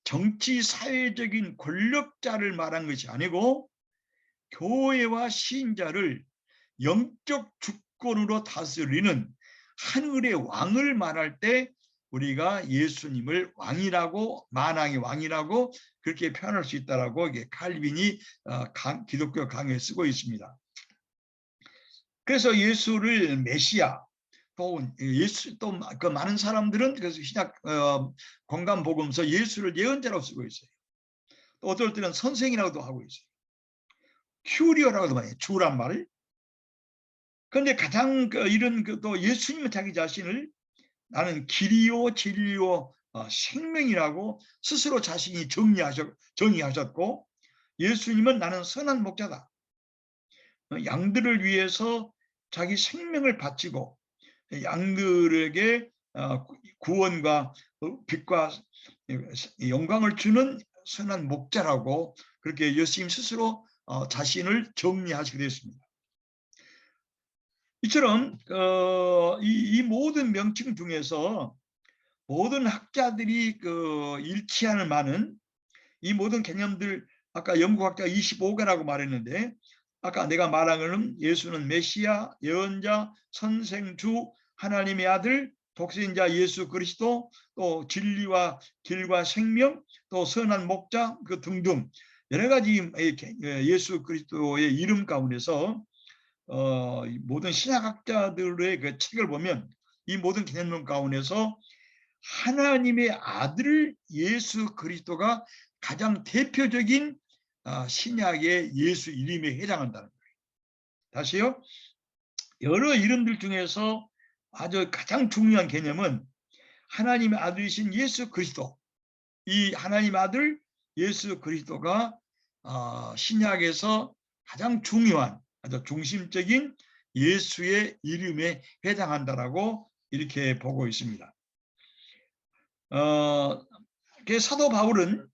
정치 사회적인 권력자를 말한 것이 아니고 교회와 신자를 영적 주권으로 다스리는 하늘의 왕을 말할 때 우리가 예수님을 왕이라고, 만왕의 왕이라고 그렇게 표현할 수 있다라고 칼빈이 기독교 강의에 쓰고 있습니다. 그래서 예수를 메시아, 또 예수, 또 그 많은 사람들은 그래서 신약 공간 복음서 예수를 예언자라고 쓰고 있어요. 또 어떨 때는 선생이라고도 하고 있어요. 큐리오라고도 말해요. 주란 말을. 그런데 가장 이런 또 예수님은 자기 자신을 나는 길이요 진리요 생명이라고 스스로 자신이 정의하셨고, 예수님은 나는 선한 목자다. 양들을 위해서 자기 생명을 바치고 양들에게 구원과 빛과 영광을 주는 선한 목자라고 그렇게 예수님 스스로 자신을 정리하시게 됐습니다. 이처럼 이 모든 명칭 중에서 모든 학자들이 일치하는 많은 이 모든 개념들, 아까 영국학자 25개라고 말했는데 아까 내가 말한 것은 예수는 메시아, 예언자, 선생주, 하나님의 아들, 독생자 예수 그리스도, 또 진리와 길과 생명, 또 선한 목자 등등 여러 가지 예수 그리스도의 이름 가운데서 모든 신학학자들의 그 책을 보면 이 모든 개념론 가운데서 하나님의 아들 예수 그리스도가 가장 대표적인 신약의 예수 이름에 해당한다는 거예요. 다시요. 여러 이름들 중에서 아주 가장 중요한 개념은 하나님의 아들이신 예수 그리스도, 이 하나님 아들 예수 그리스도가 신약에서 가장 중요한 아주 중심적인 예수의 이름에 해당한다라고 이렇게 보고 있습니다. 사도 바울은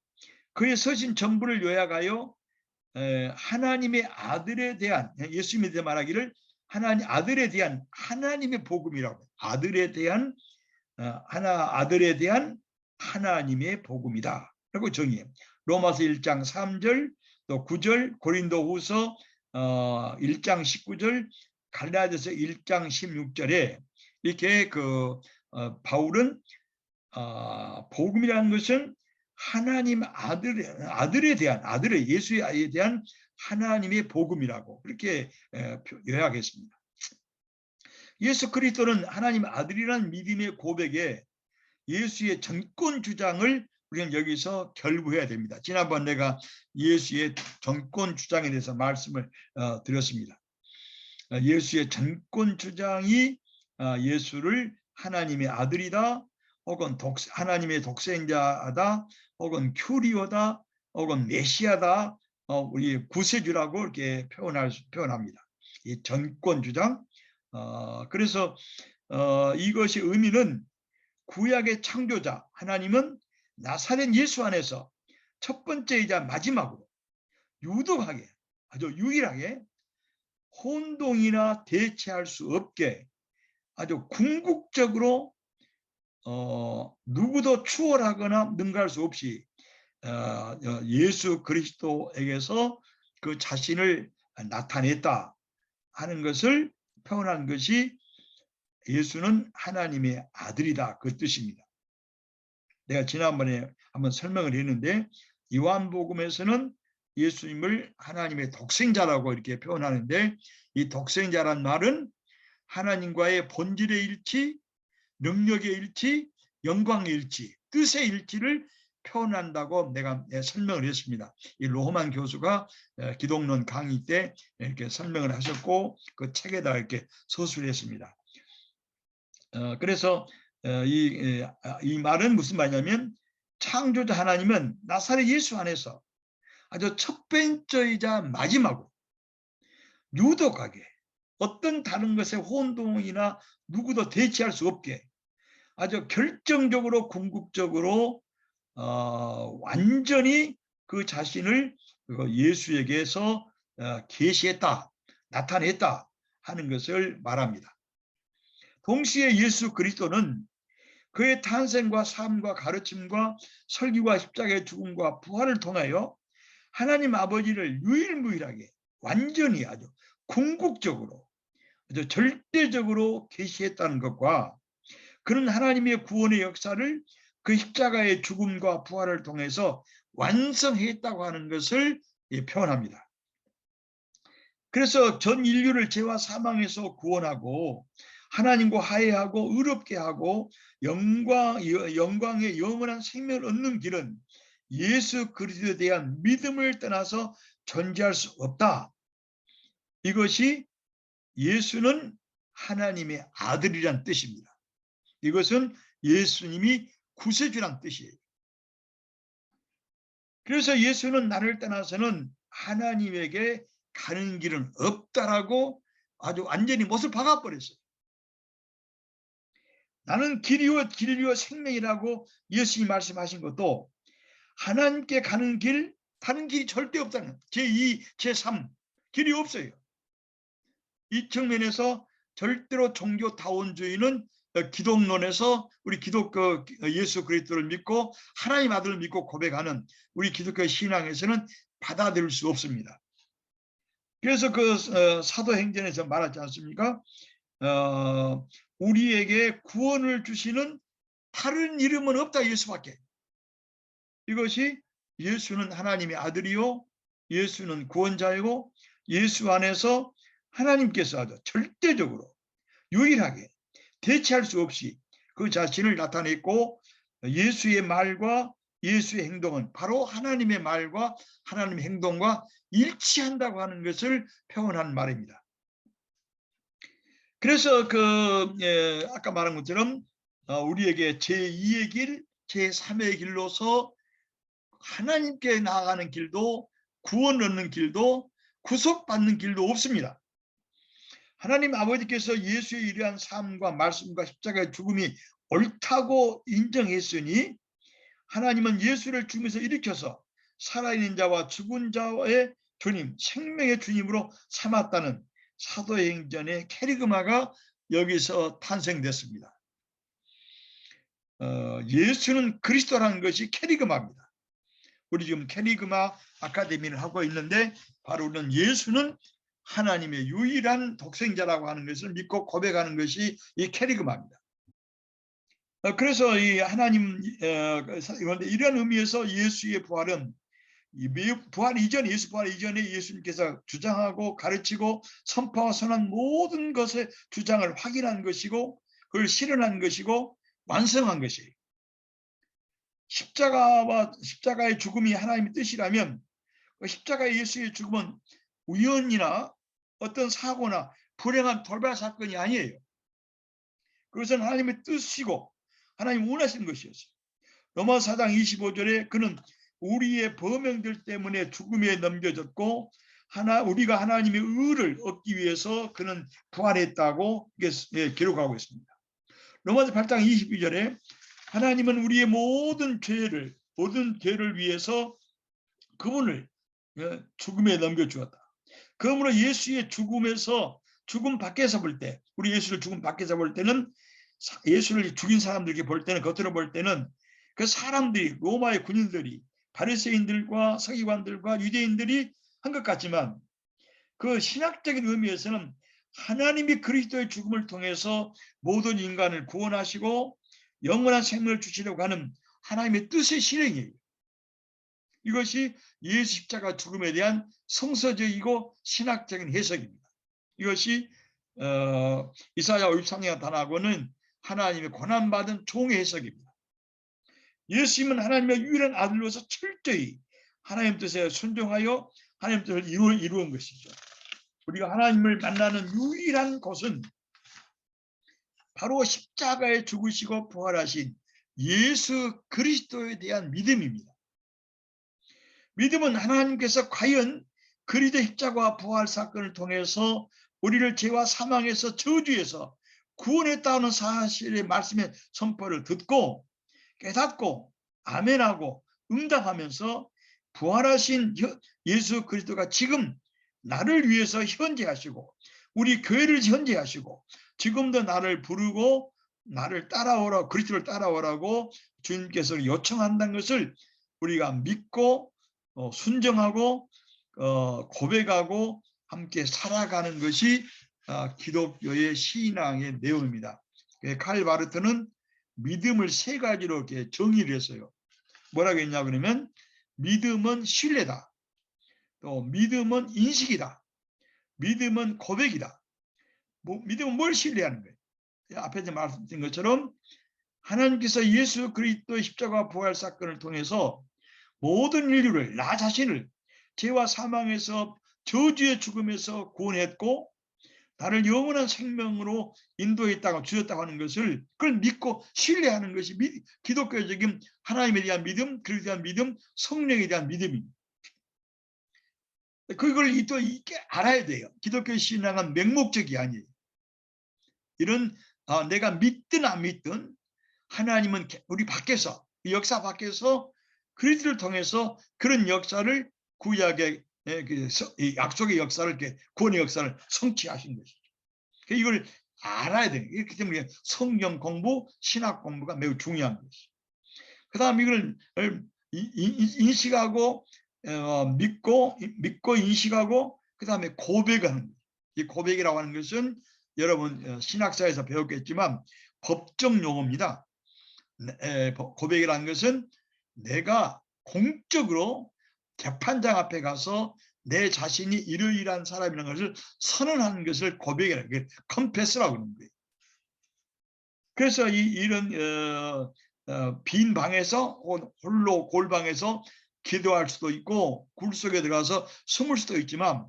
그의 서신 전부를 요약하여 하나님의 아들에 대한, 예수님에 대해 말하기를 하나님 아들에 대한 하나님의 복음이라고, 아들에 대한 아들에 대한 하나님의 복음이다 라고 정의해요. 로마서 1장 3절, 또 9절, 고린도후서 1장 19절, 갈라디아서 1장 16절에 이렇게 바울은 복음이라는 것은 하나님 아들에 대한, 예수에 대한 하나님의 복음이라고 그렇게 요약했습니다. 예수 그리스도는 하나님 아들이라는 믿음의 고백에 예수의 전권 주장을 우리는 여기서 결부해야 됩니다. 지난번 내가 예수의 전권 주장에 대해서 말씀을 드렸습니다. 예수의 전권 주장이 예수를 하나님의 아들이다, 혹은 하나님의 독생자다, 혹은 큐리오다, 혹은 메시아다, 우리 구세주라고 이렇게 표현합니다. 이 전권 주장. 그래서 이것이 의미는 구약의 창조자 하나님은 나사렛 예수 안에서 첫 번째이자 마지막으로 유독하게, 아주 유일하게 혼동이나 대체할 수 없게 아주 궁극적으로 누구도 추월하거나 능가할 수 없이 예수 그리스도에게서 그 자신을 나타냈다 하는 것을 표현한 것이 예수는 하나님의 아들이다 그 뜻입니다. 내가 지난번에 한번 설명을 했는데 요한복음에서는 예수님을 하나님의 독생자라고 이렇게 표현하는데 이 독생자란 말은 하나님과의 본질의 일치, 능력의 일치, 영광의 일치, 뜻의 일치를 표현한다고 내가 설명을 했습니다. 이 로허만 교수가 기독론 강의 때 이렇게 설명을 하셨고 그 책에다 이렇게 서술을 했습니다. 그래서 이 말은 무슨 말이냐면 창조자 하나님은 나사렛 예수 안에서 아주 첫 번째이자 마지막으로 유독하게 어떤 다른 것의 혼동이나 누구도 대체할 수 없게 아주 결정적으로 궁극적으로 완전히 그 자신을 예수에게서 계시했다, 나타냈다 하는 것을 말합니다. 동시에 예수 그리스도는 그의 탄생과 삶과 가르침과 설교와 십자가의 죽음과 부활을 통하여 하나님 아버지를 유일무이하게 완전히 아주 궁극적으로 아주 절대적으로 계시했다는 것과 그는 하나님의 구원의 역사를 그 십자가의 죽음과 부활을 통해서 완성했다고 하는 것을 표현합니다. 그래서 전 인류를 죄와 사망에서 구원하고 하나님과 화해하고 의롭게 하고 영광의 영원한 생명을 얻는 길은 예수 그리스도에 대한 믿음을 떠나서 존재할 수 없다. 이것이 예수는 하나님의 아들이란 뜻입니다. 이것은 예수님이 구세주란 뜻이에요. 그래서 예수는 나를 떠나서는 하나님에게 가는 길은 없다라고 아주 완전히 못을 박아버렸어요. 나는 길이요 진리요 생명이라고 예수님이 말씀하신 것도 하나님께 가는 길, 다른 길이 절대 없다는 제2, 제3 길이 없어요. 이 측면에서 절대로 종교 다원주의는 기독론에서 우리 기독교 예수 그리스도를 믿고 하나님 아들을 믿고 고백하는 우리 기독교 신앙에서는 받아들일 수 없습니다. 그래서 그 사도행전에서 말하지 않습니까? 우리에게 구원을 주시는 다른 이름은 없다 예수밖에. 이것이 예수는 하나님의 아들이요 예수는 구원자이고 예수 안에서 하나님께서 아주 절대적으로 유일하게 대체할 수 없이 그 자신을 나타냈고 예수의 말과 예수의 행동은 바로 하나님의 말과 하나님의 행동과 일치한다고 하는 것을 표현한 말입니다. 그래서 아까 말한 것처럼 우리에게 제2의 길, 제3의 길로서 하나님께 나아가는 길도 구원 얻는 길도 구속받는 길도 없습니다. 하나님 아버지께서 예수의 이러한 삶과 말씀과 십자가의 죽음이 옳다고 인정했으니 하나님은 예수를 죽음에서 일으켜서 살아있는 자와 죽은 자의 주님, 생명의 주님으로 삼았다는 사도행전의 캐리그마가 여기서 탄생됐습니다. 예수는 그리스도라는 것이 캐리그마입니다. 우리 지금 캐리그마 아카데미를 하고 있는데 바로 우리는 예수는 하나님의 유일한 독생자라고 하는 것을 믿고 고백하는 것이 이 캐리그마입니다. 그래서 이 하나님 이런 의미에서 예수의 부활은 부활 이전 예수 부활 이전에 예수님께서 주장하고 가르치고 선포하고 선한 모든 것의 주장을 확인한 것이고 그걸 실현한 것이고 완성한 것이에요. 십자가의 죽음이 하나님의 뜻이라면 십자가의 예수의 죽음은 우연이나 어떤 사고나 불행한 돌발 사건이 아니에요. 그것은 하나님의 뜻이고 하나님 원하시는 것이었어요. 로마서 4장 25절에 그는 우리의 범행들 때문에 죽음에 넘겨졌고 우리가 하나님의 의를 얻기 위해서 그는 부활했다고 기록하고 있습니다. 로마서 8장 22절에 하나님은 우리의 모든 죄를 위해서 그분을 죽음에 넘겨주었다. 그러므로 예수의 죽음 밖에서 볼 때, 우리 예수를 죽음 밖에서 볼 때는 예수를 죽인 사람들에게 볼 때는 겉으로 볼 때는 그 사람들이 로마의 군인들이 바리새인들과 서기관들과 유대인들이 한 것 같지만 그 신학적인 의미에서는 하나님이 그리스도의 죽음을 통해서 모든 인간을 구원하시고 영원한 생명을 주시려고 하는 하나님의 뜻의 실행이에요. 이것이 예수 십자가 죽음에 대한 성서적이고 신학적인 해석입니다. 이것이 이사야 53장 단하고는 하나님의 고난받은 종의 해석입니다. 예수님은 하나님의 유일한 아들로서 철저히 하나님 뜻에 순종하여 하나님 뜻을 이루은 것이죠. 우리가 하나님을 만나는 유일한 곳은 바로 십자가에 죽으시고 부활하신 예수 그리스도에 대한 믿음입니다. 믿음은 하나님께서 과연 그리스도 십자가와 부활 사건을 통해서 우리를 죄와 사망에서 저주에서 구원했다는 사실의 말씀의 선포를 듣고 깨닫고 아멘하고 응답하면서 부활하신 예수 그리스도가 지금 나를 위해서 현재하시고 우리 교회를 현재하시고 지금도 나를 부르고 나를 따라오라고, 그리스도를 따라오라고 주님께서 요청한다는 것을 우리가 믿고 순정하고 고백하고 함께 살아가는 것이 기독교의 신앙의 내용입니다. 칼 바르트는 믿음을 세 가지로 이렇게 정의를 했어요. 뭐라고 했냐 그러면 믿음은 신뢰다. 또 믿음은 인식이다. 믿음은 고백이다. 믿음은 뭘 신뢰하는 거예요? 앞에서 말씀드린 것처럼 하나님께서 예수 그리스도의 십자가 부활 사건을 통해서 모든 인류를, 나 자신을 죄와 사망에서 저주의 죽음에서 구원했고 나를 영원한 생명으로 인도했다고 주셨다고 하는 것을 그걸 믿고 신뢰하는 것이 기독교적인 하나님에 대한 믿음, 그리스도에 대한 믿음, 성령에 대한 믿음입니다. 그걸 또 이렇게 알아야 돼요. 기독교 신앙은 맹목적이 아니에요. 이런 내가 믿든 안 믿든 하나님은 우리 밖에서, 역사 밖에서 그리스도를 통해서 그런 역사를 구약의 약속의 역사를, 구원의 역사를 성취하신 것이죠. 이걸 알아야 돼요. 그렇기 때문에 성경 공부, 신학 공부가 매우 중요한 것이죠. 그 다음 이걸 인식하고 믿고 인식하고 그 다음에 고백하는 거예요. 이 고백이라고 하는 것은 여러분 신학사에서 배웠겠지만 법정 용어입니다. 고백이라는 것은 내가 공적으로 재판장 앞에 가서 내 자신이 이러이러한 사람이라는 것을 선언하는 것을 고백이라고 해요. 컨페스라고 하는 거예요. 그래서 이런 빈 방에서 홀로 골방에서 기도할 수도 있고 굴 속에 들어가서 숨을 수도 있지만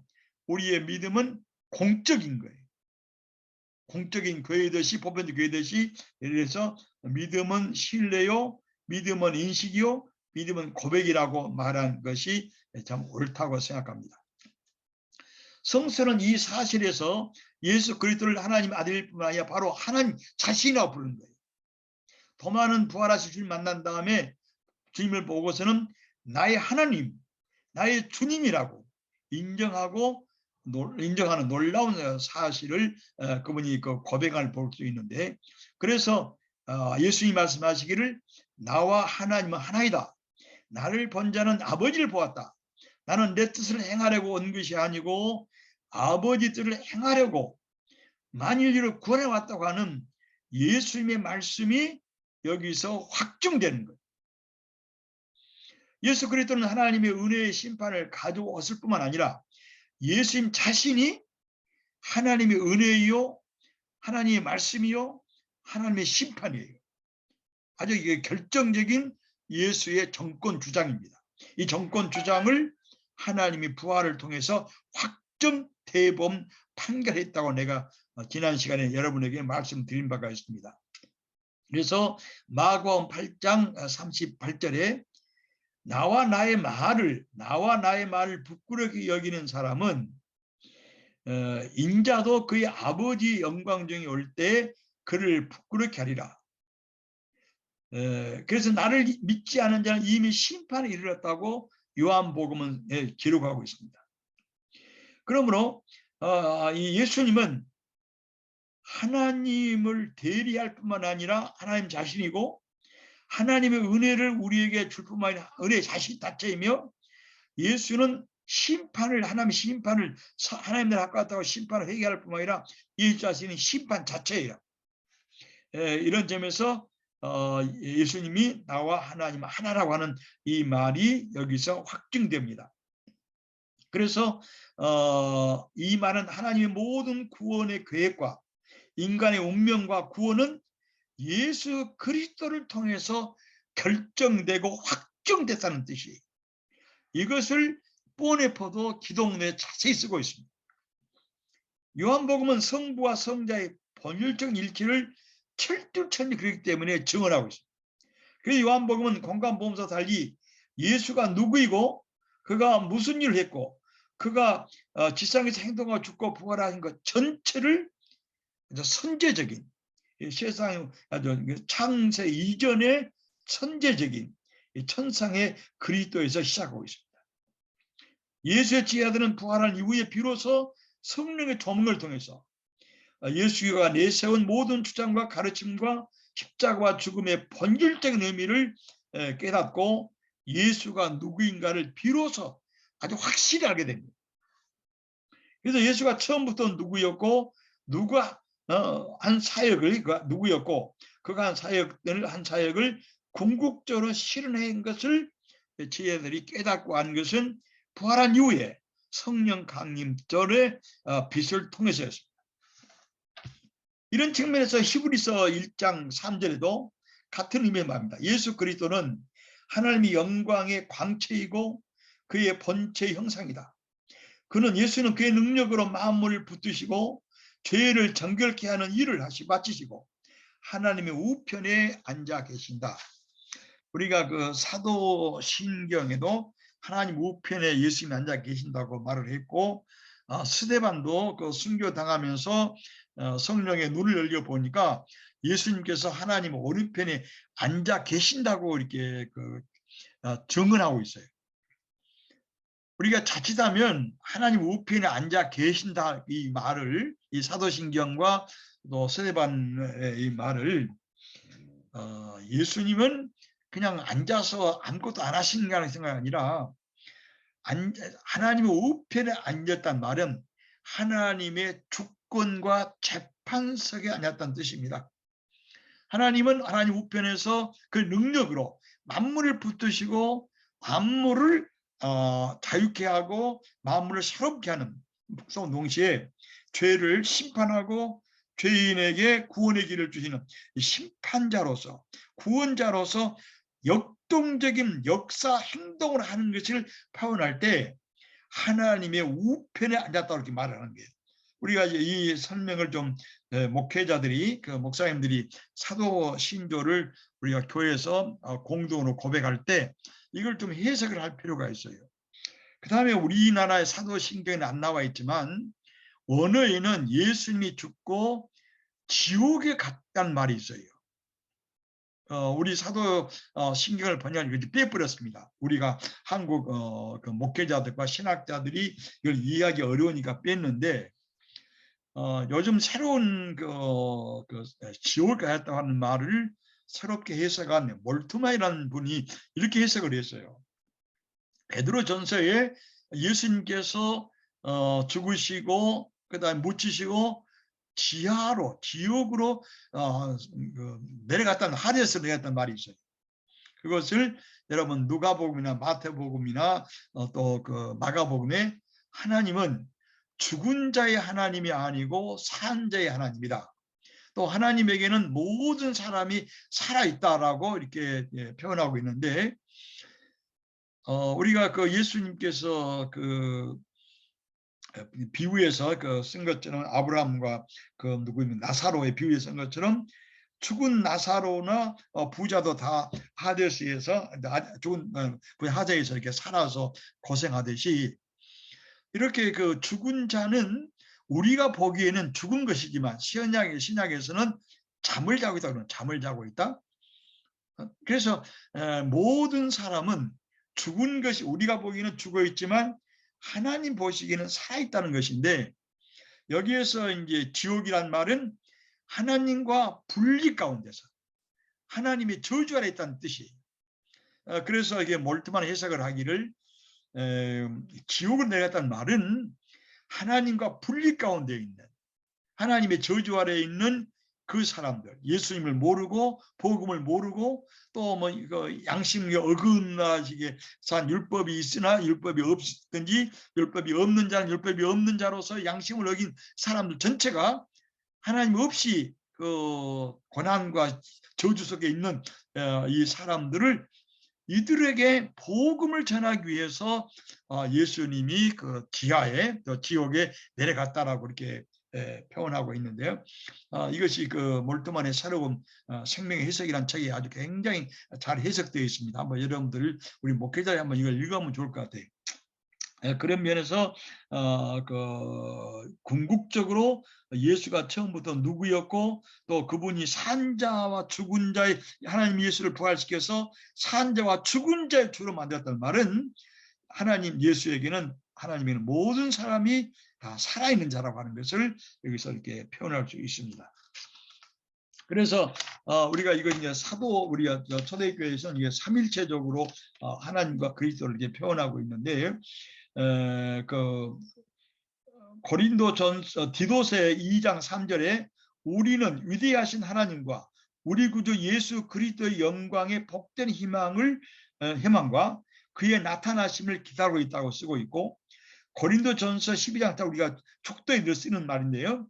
우리의 믿음은 공적인 거예요. 공적인 교회듯이, 보편적 교회듯이, 예를 들어서 믿음은 신뢰요, 믿음은 인식이요, 믿음은 고백이라고 말한 것이 참 옳다고 생각합니다. 성서는 이 사실에서 예수 그리스도를 하나님 아들일 뿐만 아니라 바로 하나님 자신이라고 부르는 거예요. 도마는 부활하신 주님 만난 다음에 주님을 보고서는 나의 하나님, 나의 주님이라고 인정하는 놀라운 사실을 그분이 고백을 볼 수 있는데, 그래서 예수님이 말씀하시기를 나와 하나님은 하나이다. 나를 본 자는 아버지를 보았다. 나는 내 뜻을 행하려고 온 것이 아니고 아버지 뜻을 행하려고 만유를 구원해 왔다고 하는 예수님의 말씀이 여기서 확증되는 거예요. 예수 그리스도는 하나님의 은혜의 심판을 가져왔을 뿐만 아니라 예수님 자신이 하나님의 은혜이요, 하나님의 말씀이요, 하나님의 심판이에요. 아주 이게 결정적인 예수의 정권 주장입니다. 이 정권 주장을 하나님이 부활을 통해서 확정 대범 판결했다고 내가 지난 시간에 여러분에게 말씀드린 바가 있습니다. 그래서 마가복음 8장 38절에 나와 나의 말을 부끄럽게 여기는 사람은 인자도 그의 아버지 영광 중에 올 때 그를 부끄럽게 하리라. 그래서 나를 믿지 않은 자는 이미 심판에 이르렀다고 요한복음은 기록하고 있습니다. 그러므로 이 예수님은 하나님을 대리할 뿐만 아니라 하나님 자신이고 하나님의 은혜를 우리에게 줄 뿐만 아니라 은혜 자신 자체이며, 예수는 하나님의 심판을 하나님들 가까웠다고 심판을 회개할 뿐만 아니라 예수 자신이 심판 자체예요. 이런 점에서 예수님이 나와 하나님 하나라고 하는 이 말이 여기서 확증됩니다. 그래서 이 말은 하나님의 모든 구원의 계획과 인간의 운명과 구원은 예수 그리스도를 통해서 결정되고 확정됐다는 뜻이에요. 이것을 보네포도 기독론에 자세히 쓰고 있습니다. 요한복음은 성부와 성자의 본질적 일치를 철두철미 그렇기 때문에 증언하고 있습니다. 그래서 요한복음은 공관복음서와 달리 예수가 누구이고 그가 무슨 일을 했고 그가 지상에서 행동하고 죽고 부활하신 것 전체를 선제적인 세상 창세 이전의 선제적인 천상의 그리스도에서 시작하고 있습니다. 예수의 제자들은 부활한 이후에 비로소 성령의 조명을 통해서 예수가 내세운 모든 주장과 가르침과 십자가와 죽음의 본질적인 의미를 깨닫고 예수가 누구인가를 비로소 아주 확실히 알게 됩니다. 그래서 예수가 처음부터 누구였고 누가 한 사역을 누구였고 그가 한 사역을 궁극적으로 실현한 것을 제자들이 깨닫고 한 것은 부활한 이후에 성령 강림절의 빛을 통해서였습니다. 이런 측면에서 히브리서 1장 3절에도 같은 의미의 말입니다. 예수 그리스도는 하나님의 영광의 광채이고 그의 본체의 형상이다. 예수는 그의 능력으로 만물을 붙드시고 죄를 정결케 하는 일을 마치시고 하나님의 우편에 앉아 계신다. 우리가 그 사도신경에도 하나님 우편에 예수님이 앉아 계신다고 말을 했고 스데반도 그 순교 당하면서 성령의 눈을 열려 보니까 예수님께서 하나님 오른편에 앉아 계신다고 이렇게 증언하고 있어요. 우리가 자칫하면 하나님 우편에 앉아 계신다 이 말을 이 사도신경과 또 스데반의 이 말을 예수님은 그냥 앉아서 아무것도 안 하시는가라는 생각이 아니라 하나님의 우편에 앉았다는 말은 하나님의 주권과 재판석에 앉았다는 뜻입니다. 하나님은 하나님 우편에서 그 능력으로 만물을 붙드시고 만물을 자유케 하고 만물을 새롭게 하는 동시에 죄를 심판하고 죄인에게 구원의 길을 주시는 심판자로서 구원자로서 역동적인 역사 행동을 하는 것을 표현할 때 하나님의 우편에 앉았다 이렇게 말하는 거예요. 우리가 이제 이 설명을 좀 목회자들이 목사님들이 사도 신조를 우리가 교회에서 공동으로 고백할 때 이걸 좀 해석을 할 필요가 있어요. 그 다음에 우리나라의 사도 신경에는 안 나와 있지만 원어에는 예수님이 죽고 지옥에 갔다는 말이 있어요. 우리 사도 신경을 번역하니까 빼버렸습니다. 우리가 한국 그 목회자들과 신학자들이 이걸 이해하기 어려우니까 뺐는데 요즘 새로운 지옥을 가였다고 하는 말을 새롭게 해석한 몰트마이라는 분이 이렇게 해석을 했어요. 베드로전서에 예수님께서 죽으시고 그다음에 묻히시고 지하로 지옥으로 내려갔다는 하데스로 내려갔다는 말이 있어요. 그것을 여러분 누가복음이나 마태복음이나 또 그 마가복음에 하나님은 죽은 자의 하나님이 아니고 산 자의 하나님이다. 또 하나님에게는 모든 사람이 살아있다라고 이렇게 표현하고 있는데 우리가 그 예수님께서 그 비유에서 쓴 것처럼 아브라함과 누구면 나사로의 비유에 쓴 것처럼 죽은 나사로나 부자도 다 하데스에서 죽은 하데스에서 이렇게 살아서 고생하듯이 이렇게 그 죽은 자는 우리가 보기에는 죽은 것이지만 신약에서는 잠을 자고 있다 그러는 잠을 자고 있다. 그래서 모든 사람은 죽은 것이 우리가 보기에는 죽어 있지만 하나님 보시기에는 살아있다는 것인데 여기에서 이제 지옥이란 말은 하나님과 분리 가운데서 하나님의 저주 아래 있다는 뜻이에요. 그래서 이게 몰트만 해석을 하기를 지옥을 내렸다는 말은 하나님과 분리 가운데 있는 하나님의 저주 아래에 있는 그 사람들 예수님을 모르고 복음을 모르고 또 뭐 이거 양심에 어긋나시게 산 율법이 있으나 율법이 없든지 율법이 없는 자는 율법이 없는 자로서 양심을 어긴 사람들 전체가 하나님 없이 그 고난과 저주 속에 있는 이 사람들을 이들에게 복음을 전하기 위해서 예수님이 그 지하에 지옥에 내려갔다라고 이렇게 표현하고 있는데요. 이것이 그 몰트만의 새로운 생명의 해석이라는 책이 아주 굉장히 잘 해석되어 있습니다. 한번 여러분들 우리 목회자에 한번 이걸 읽으면 좋을 것 같아요. 그런 면에서 궁극적으로 예수가 처음부터 누구였고 또 그분이 산자와 죽은 자의 하나님 예수를 부활시켜서 산자와 죽은 자의 주로 만들었다는 말은 하나님 예수에게는 하나님에는 모든 사람이 다 살아있는 자라고 하는 것을 여기서 이렇게 표현할 수 있습니다. 그래서 우리가 이거 이제 우리가 초대교회에서는 이게 삼일체적으로 하나님과 그리스도를 이렇게 표현하고 있는데 고린도전서 디도서 2장 3절에 우리는 위대하신 하나님과 우리 구주 예수 그리스도의 영광의 복된 희망과 그의 나타나심을 기다리고 있다고 쓰고 있고, 고린도전서 12장 때 우리가 촉도에 늘 쓰는 말인데요.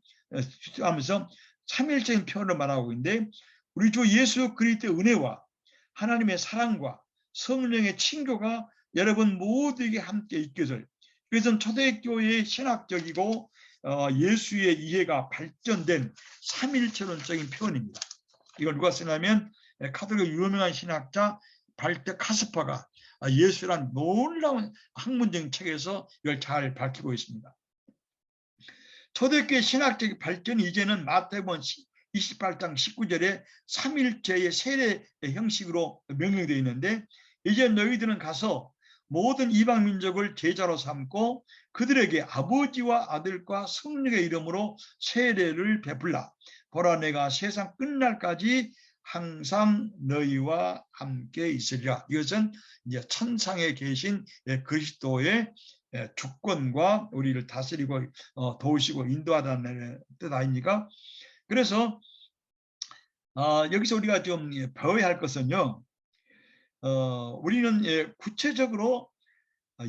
하면서 삼일적인 표현을 말하고 있는데, 우리 주 예수 그리스도의 은혜와 하나님의 사랑과 성령의 친교가 여러분 모두에게 함께 있기를. 그것은 초대교회의 신학적이고 예수의 이해가 발전된 삼일체론적인 표현입니다. 이걸 누가 쓰냐면 카톨릭 유명한 신학자 발트 카스퍼가 예수란 놀라운 학문적인 책에서 이걸 잘 밝히고 있습니다. 초대교회 신학적 발전이 이제는 마태복음 28장 19절에 삼일체의 세례 형식으로 명령되어 있는데, 이제 너희들은 가서 모든 이방 민족을 제자로 삼고 그들에게 아버지와 아들과 성령의 이름으로 세례를 베풀라. 보라, 내가 세상 끝날까지 항상 너희와 함께 있으리라. 이것은 이제 천상에 계신 그리스도의 주권과 우리를 다스리고 도우시고 인도하다는 뜻 아닙니까? 그래서 여기서 우리가 좀 배워야 할 것은요, 우리는 구체적으로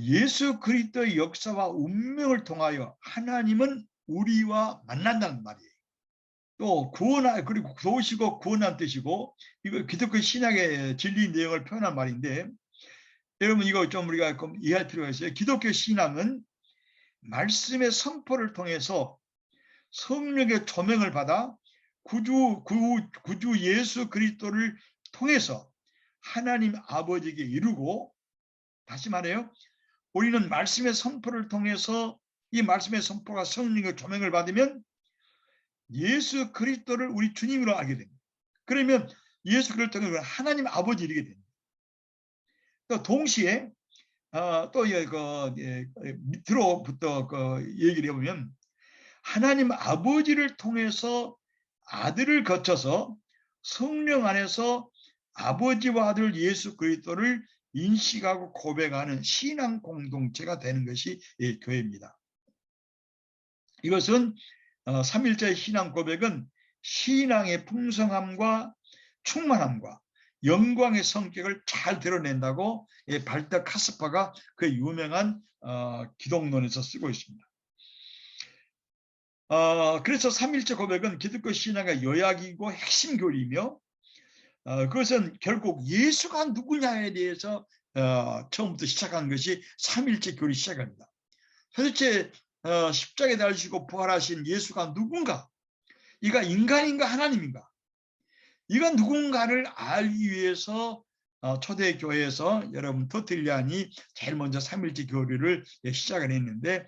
예수 그리스도의 역사와 운명을 통하여 하나님은 우리와 만난다는 말이에요. 또 그리고 도우시고 구원한 뜻이고, 이거 기독교 신학의 진리 내용을 표현한 말인데, 여러분 이거 좀 우리가 이해할 필요가 있어요. 기독교 신앙은 말씀의 선포를 통해서 성령의 조명을 받아 구주 예수 그리스도를 통해서 하나님 아버지에게 이루고, 다시 말해요, 우리는 말씀의 선포를 통해서 이 말씀의 선포가 성령의 조명을 받으면 예수 그리스도를 우리 주님으로 알게 됩니다. 그러면 예수 그리스도를 하나님 아버지 이르게 됩니다. 또 동시에 또 밑으로부터 얘기를 해보면 하나님 아버지를 통해서 아들을 거쳐서 성령 안에서 아버지와 아들 예수 그리스도를 인식하고 고백하는 신앙 공동체가 되는 것이 교회입니다. 이것은 삼일체의 신앙 고백은 신앙의 풍성함과 충만함과 영광의 성격을 잘 드러낸다고 발트 카스퍼가 그 유명한 기독론에서 쓰고 있습니다. 그래서 삼일체 고백은 기독교 신앙의 요약이고 핵심 교리이며, 그것은 결국 예수가 누구냐에 대해서 처음부터 시작한 것이 삼일체 교리 시작합니다. 도대체 십자가에 달리시고 부활하신 예수가 누군가? 이가 인간인가 하나님인가? 이가 누군가를 알기 위해서 초대교회에서 여러분 터틀리안이 제일 먼저 삼일체 교리를 시작을 했는데,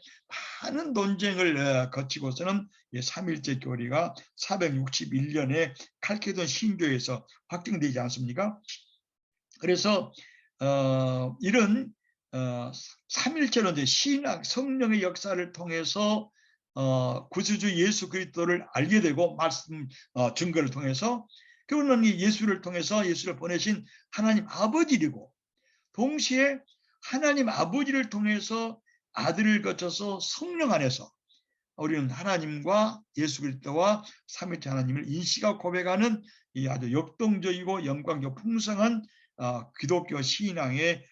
많은 논쟁을 거치고서는 삼일체 교리가 461년에 칼케돈 신교에서 확정되지 않습니까? 그래서 이런 삼일체론의 신학 성령의 역사를 통해서 구주주 예수 그리스도를 알게 되고, 말씀 증거를 통해서 그분은 예수를 통해서 예수를 보내신 하나님 아버지이고, 동시에 하나님 아버지를 통해서 아들을 거쳐서 성령 안에서 우리는 하나님과 예수 그리스도와 삼위일체 하나님을 인식하고 고백하는 이 아주 역동적이고 영광적 풍성한 기독교 신앙의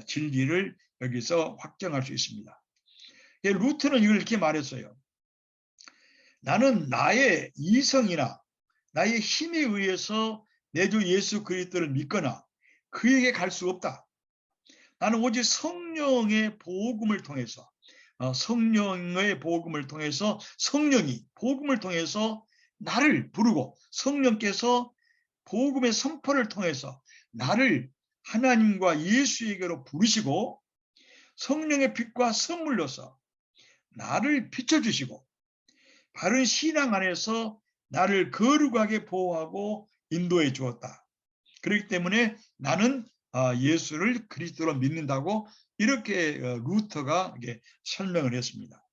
진리를 여기서 확정할 수 있습니다. 루터는 이걸 이렇게 말했어요. 나는 나의 이성이나 나의 힘에 의해서 내 주 예수 그리스도를 믿거나 그에게 갈 수 없다. 나는 오직 성령의 복음을 통해서 성령의 복음을 통해서 성령이 복음을 통해서 나를 부르고 성령께서 복음의 선포를 통해서 나를 하나님과 예수에게로 부르시고 성령의 빛과 선물로서 나를 비춰주시고 바른 신앙 안에서 나를 거룩하게 보호하고 인도해 주었다. 그렇기 때문에 나는 예수를 그리스도로 믿는다고 이렇게 루터가 설명을 했습니다.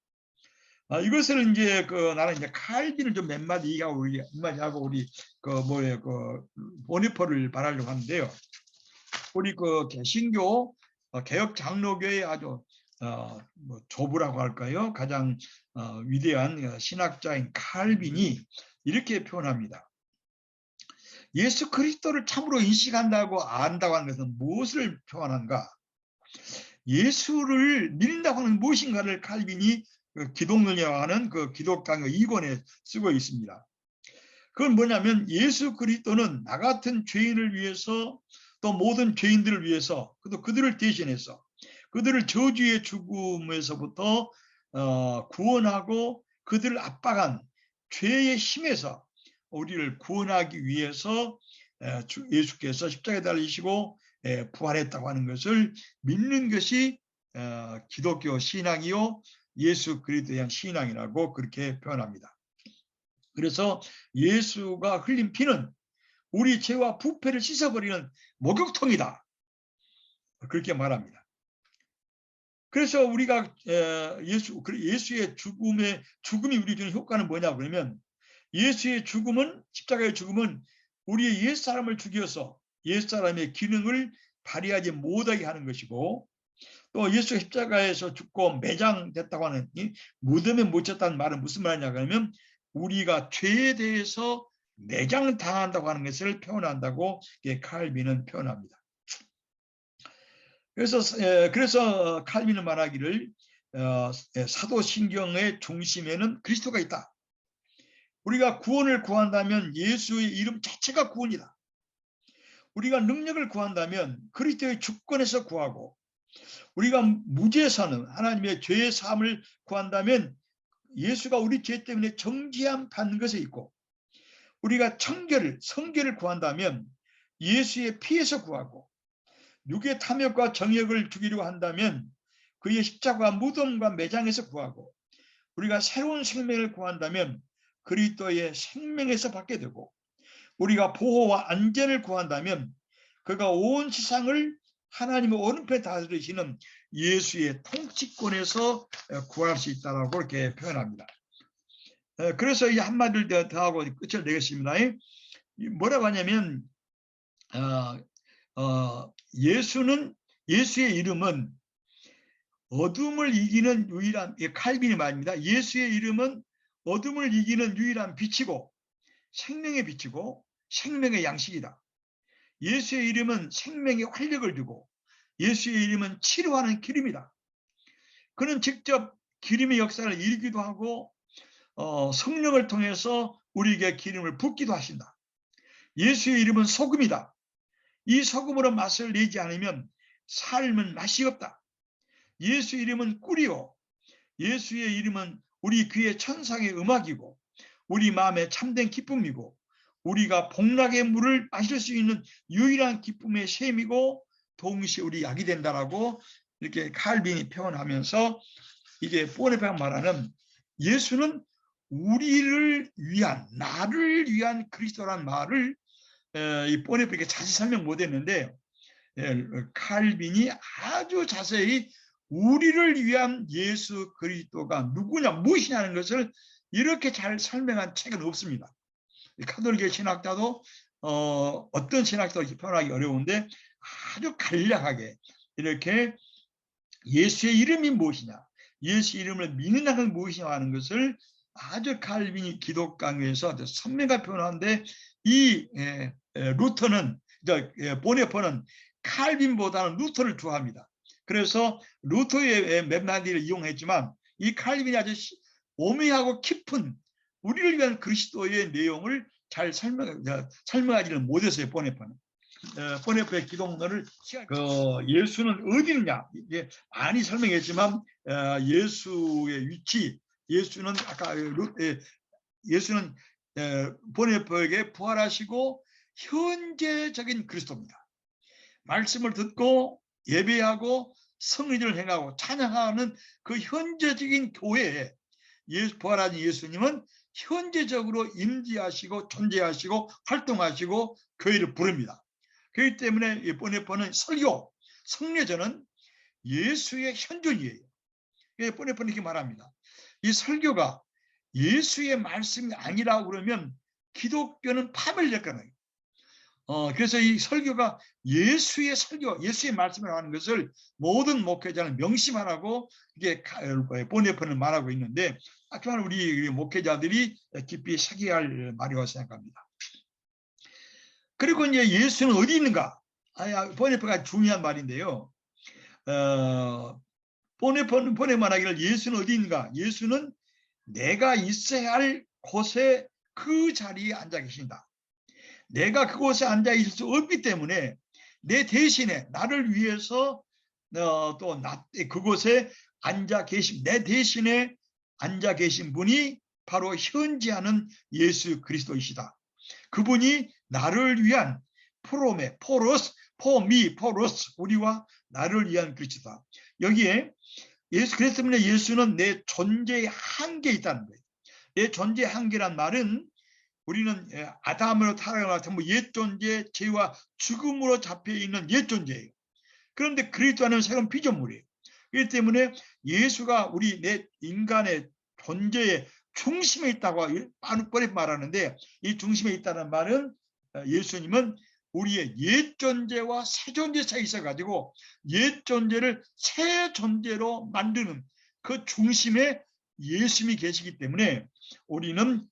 이것을 이제 나는 이제 칼빈을 좀 몇 마디 얘기하고 우리 보네포를 말하려고 하는데요. 우리 개신교 개혁 장로교의 아주 조부라고 할까요? 가장 위대한 신학자인 칼빈이 이렇게 표현합니다. 예수 그리스도를 참으로 인식한다고 안다고 하는 것은 무엇을 표현한가? 예수를 믿는다고 하는 무엇인가를 칼빈이 기독론이라고 하는 기독강의 2권에 쓰고 있습니다. 그건 뭐냐면 예수 그리스도는 나 같은 죄인을 위해서 또 모든 죄인들을 위해서 또 그들을 대신해서 그들을 저주의 죽음에서부터 구원하고 그들을 압박한 죄의 힘에서 우리를 구원하기 위해서 예수께서 십자가에 달리시고 부활했다고 하는 것을 믿는 것이 기독교 신앙이요 예수 그리스도에 대한 신앙이라고 그렇게 표현합니다. 그래서 예수가 흘린 피는 우리 죄와 부패를 씻어버리는 목욕통이다. 그렇게 말합니다. 그래서 우리가 예수의 죽음이 우리 주는 효과는 뭐냐 그러면 예수의 죽음은 십자가의 죽음은 우리의 옛사람을 죽여서 옛사람의 기능을 발휘하지 못하게 하는 것이고 또 예수가 십자가에서 죽고 매장됐다고 하는 무덤에 묻혔다는 말은 무슨 말이냐 그러면 우리가 죄에 대해서 매장당한다고 하는 것을 표현한다고 칼빈은 표현합니다. 그래서 칼빈은 말하기를 사도신경의 중심에는 그리스도가 있다. 우리가 구원을 구한다면 예수의 이름 자체가 구원이다. 우리가 능력을 구한다면 그리스도의 주권에서 구하고 우리가 무죄 사는 하나님의 죄의 사함을 구한다면 예수가 우리 죄 때문에 정죄함 받는 것에 있고 우리가 성결을 구한다면 예수의 피에서 구하고 육의 탐욕과 정욕을 죽이려고 한다면 그의 십자가 무덤과 매장에서 구하고 우리가 새로운 생명을 구한다면 그리스도의 생명에서 받게 되고 우리가 보호와 안전을 구한다면 그가 온 세상을 하나님의 오른편에 다스리시는 예수의 통치권에서 구할 수 있다고 이렇게 표현합니다. 그래서 이 한마디를 더 하고 끝을 내겠습니다. 뭐라고 하냐면 예수의 이름은 어둠을 이기는 유일한 칼빈의 말입니다. 예수의 이름은 어둠을 이기는 유일한 빛이고 생명의 빛이고 생명의 양식이다. 예수의 이름은 생명의 활력을 주고 예수의 이름은 치료하는 기름이다. 그는 직접 기름의 역사를 일기도 하고 성령을 통해서 우리에게 기름을 붓기도 하신다. 예수의 이름은 소금이다. 이 소금으로 맛을 내지 않으면 삶은 맛이 없다. 예수의 이름은 꿀이요. 예수의 이름은 우리 귀의 천상의 음악이고 우리 마음의 참된 기쁨이고 우리가 복락의 물을 마실 수 있는 유일한 기쁨의 셈이고 동시에 우리 약이 된다라고 이렇게 칼빈이 표현하면서 이게 보네파가 말하는 예수는 우리를 위한 나를 위한 그리스도란 말을 이 보네파가 자세히 설명 못했는데 칼빈이 아주 자세히 우리를 위한 예수 그리스도가 누구냐 무엇이냐는 것을 이렇게 잘 설명한 책은 없습니다. 카톨릭의 신학자도 어떤 신학자도 표현하기 어려운데 아주 간략하게 이렇게 예수의 이름이 무엇이냐 예수 이름을 믿는 것은 무엇이냐 하는 것을 아주 칼빈이 기독 강요에서 아주 선명하게 표현하는데 이 루터는 보네포는 칼빈보다는 루터를 좋아합니다. 그래서 루터의 몇 마디를 이용했지만 이 칼빈이 아주 오묘하고 깊은 우리를 위한 그리스도의 내용을 잘 설명하지를 못했어요. 보네퍼는. 보네퍼의 기독론을 예수는 어디 있느냐 이게 많이 설명했지만 예수의 위치, 예수는 아까 예수는 보네퍼에게 부활하시고 현재적인 그리스도입니다. 말씀을 듣고 예배하고 성리를 행하고 찬양하는 그 현재적인 교회에 부활하신 예수님은 현재적으로 임재하시고 존재하시고 활동하시고 교회를 부릅니다. 그렇기 때문에 이 보네퍼는 설교, 성례전은 예수의 현존이에요. 보네퍼는 이렇게 말합니다. 이 설교가 예수의 말씀이 아니라고 그러면 기독교는 파멸될 거예요. 그래서 이 설교가 예수의 설교, 예수의 말씀을 하는 것을 모든 목회자는 명심하라고 이게 보네퍼는 말하고 있는데, 하지만 우리 목회자들이 깊이 새겨야 할 말이라고 생각합니다. 그리고 이제 예수는 어디 있는가? 보네퍼가 중요한 말인데요. 보네퍼는 말하기를 예수는 어디 있는가? 예수는 내가 있어야 할 곳에 그 자리에 앉아 계신다. 내가 그곳에 앉아 있을 수 없기 때문에 내 대신에 나를 위해서 또 그곳에 앉아 계신, 내 대신에 앉아 계신 분이 바로 현재하는 예수 그리스도이시다. 그분이 나를 위한 포로스, 우리와 나를 위한 그리스도다. 여기에 그래서 때문에 예수는 내 존재의 한계에 있다는 거예요. 내 존재의 한계란 말은 우리는 아담으로 타락한 옛 존재, 죄와 죽음으로 잡혀있는 옛 존재예요. 그런데 그리스도는 새로운 피조물이에요. 그렇기 때문에 예수가 우리 내 인간의 존재의 중심에 있다고 뻔히 말하는데, 이 중심에 있다는 말은 예수님은 우리의 옛 존재와 새 존재 사이에 있어가지고 옛 존재를 새 존재로 만드는 그 중심에 예수님이 계시기 때문에 우리는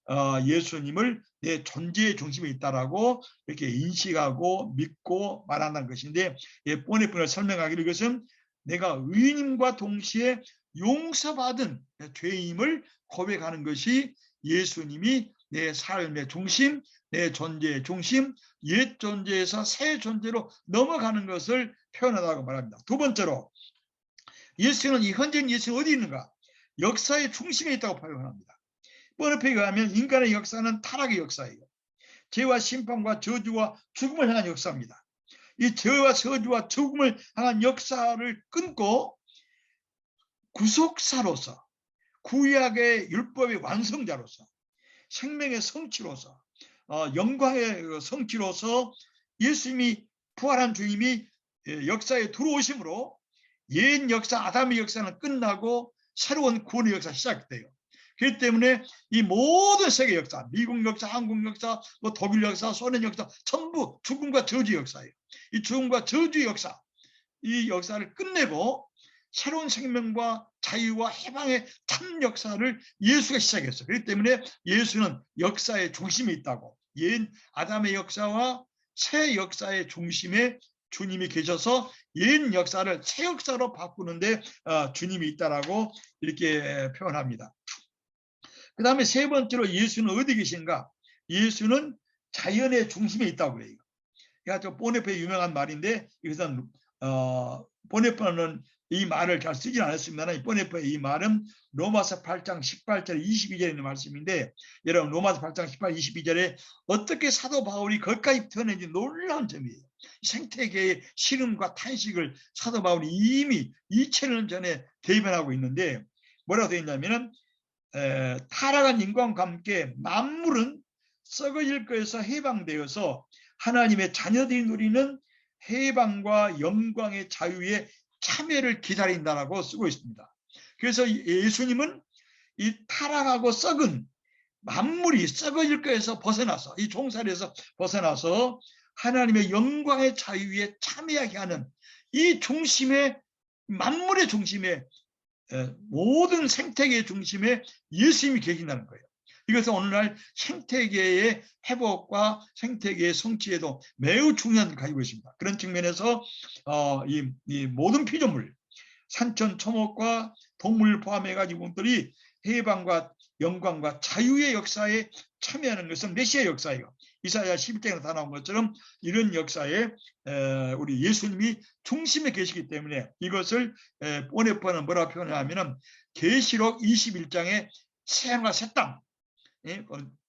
예수님을 내 존재의 중심에 있다라고 이렇게 인식하고 믿고 말한다는 것인데, 보네퍼가 설명하기를 이것은 내가 의인과 동시에 용서받은 죄임을 고백하는 것이 예수님이 내 삶의 중심, 내 존재의 중심, 옛 존재에서 새 존재로 넘어가는 것을 표현하다고 말합니다. 두 번째로 예수는 이 현재인 예수는 어디 있는가? 역사의 중심에 있다고 표현합니다. 보네퍼에 의하면 인간의 역사는 타락의 역사예요. 죄와 심판과 저주와 죽음을 향한 역사입니다. 이 죄와 저주와 죽음을 향한 역사를 끊고 구속사로서, 구약의 율법의 완성자로서, 생명의 성취로서, 영광의 성취로서 예수님이 부활한 주님이 역사에 들어오심으로 옛 역사, 아담의 역사는 끝나고 새로운 구원의 역사가 시작돼요. 그렇기 때문에 이 모든 세계 역사, 미국 역사, 한국 역사, 독일 역사, 소련 역사 전부 죽음과 저주 역사예요. 이 죽음과 저주 역사, 이 역사를 끝내고 새로운 생명과 자유와 해방의 참 역사를 예수가 시작했어요. 그렇기 때문에 예수는 역사의 중심에 있다고, 옛 아담의 역사와 새 역사의 중심에 주님이 계셔서 옛 역사를 새 역사로 바꾸는데 주님이 있다라고 이렇게 표현합니다. 그 다음에 세 번째로 예수는 어디 계신가? 예수는 자연의 중심에 있다고 해요. 이거 보네퍼의 유명한 말인데, 이것은 보네퍼는 이 말을 잘 쓰진 않았습니다만, 보네퍼의 이 말은 로마서 8장 18절 22절에 있는 말씀인데, 여러분 로마서 8장 18, 22절에 어떻게 사도 바울이 거기까지 표현했는지 놀라운 점이에요. 생태계의 시름과 탄식을 사도 바울이 이미 2000년 전에 대변하고 있는데, 뭐라고 되어 있냐면은 타락한 인간과 함께 만물은 썩어질 것에서 해방되어서 하나님의 자녀들이 누리는 해방과 영광의 자유의 참여를 기다린다라고 쓰고 있습니다. 그래서 예수님은 이 타락하고 썩은 만물이 썩어질 것에서 벗어나서, 이 종살이에서 벗어나서 하나님의 영광의 자유에 참여하게 하는 이 중심에, 만물의 중심에, 모든 생태계의 중심에 예수님이 계신다는 거예요. 이것은 오늘날 생태계의 회복과 생태계의 성취에도 매우 중요한 걸 가지고 있습니다. 그런 측면에서 이 모든 피조물, 산천, 초목과 동물 포함해가지고 분들이 해방과 영광과 자유의 역사에 참여하는 것은 메시아 역사예요. 이사야 11장에 다 나온 것처럼 이런 역사에 우리 예수님이 중심에 계시기 때문에 이것을 보네포는 뭐라고 표현하냐면 계시록 21장에 새하늘과 새 땅,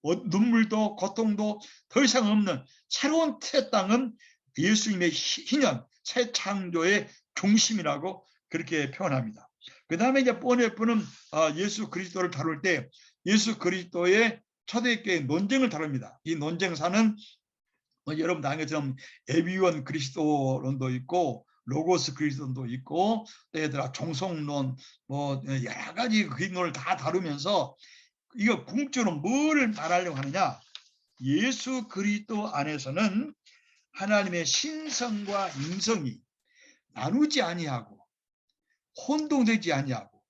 눈물도 고통도 더 이상 없는 새로운 새 땅은 예수님의 희년, 새 창조의 중심이라고 그렇게 표현합니다. 그 다음에 이제 보네포는 예수 그리스도를 다룰 때 예수 그리스도의 초대교회 논쟁을 다룹니다. 이 논쟁사는 여러분 아는 것처럼 에비원 그리스도론도 있고 로고스 그리스도론도 있고 얘들아 종속론 뭐 여러 가지 그론을 다 다루면서 이거 궁극적으로 뭐를 말하려고 하느냐, 예수 그리스도 안에서는 하나님의 신성과 인성이 나누지 아니하고 혼동되지 아니하고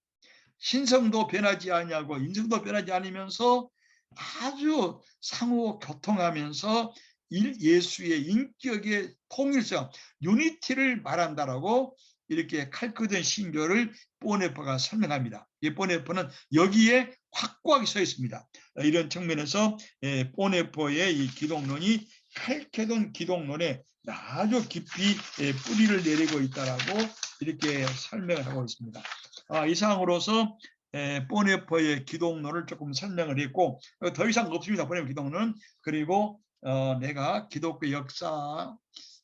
신성도 변하지 아니하고 인성도 변하지 않으면서 아주 상호 교통하면서 예수의 인격의 통일성, 유니티를 말한다라고 이렇게 칼끝된 신교를 보네포가 설명합니다. 이 보네포는 여기에 확고하게 서 있습니다. 이런 측면에서 보네포의 이 기독론이 칼케돈 기독론에 아주 깊이 뿌리를 내리고 있다라고 이렇게 설명을 하고 있습니다. 이상으로서 보네포의 기독론을 조금 설명을 했고 더 이상 없습니다. 보네포 기독론은. 그리고 내가 기독교 역사,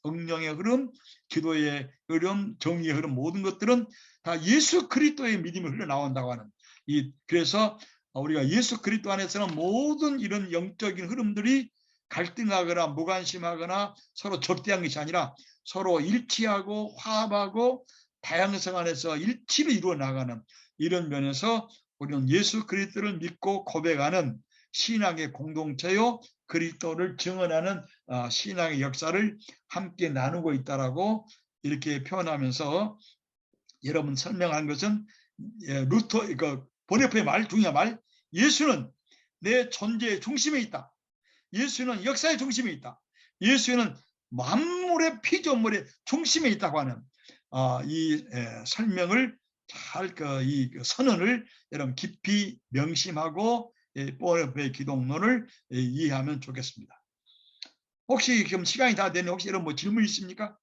성령의 흐름, 기도의 흐름, 정의의 흐름 모든 것들은 다 예수 그리스도의 믿음이 흘러나온다고 하는 그래서 우리가 예수 그리스도 안에서는 모든 이런 영적인 흐름들이 갈등하거나 무관심하거나 서로 적대한 것이 아니라 서로 일치하고 화합하고 다양성 안에서 일치를 이루어 나가는 이런 면에서 우리는 예수 그리스도를 믿고 고백하는 신앙의 공동체요, 그리스도를 증언하는 신앙의 역사를 함께 나누고 있다라고 이렇게 표현하면서 여러분 설명한 것은 보네포의 말 중요한 말, 예수는 내 존재의 중심에 있다. 예수는 역사의 중심에 있다. 예수는 만물의 피조물의 중심에 있다고 하는 이 설명을 잘 이 선언을 여러분 깊이 명심하고 보네포의 기독론을 이해하면 좋겠습니다. 혹시 지금 시간이 다 됐는데 혹시 여러분 뭐 질문 있습니까?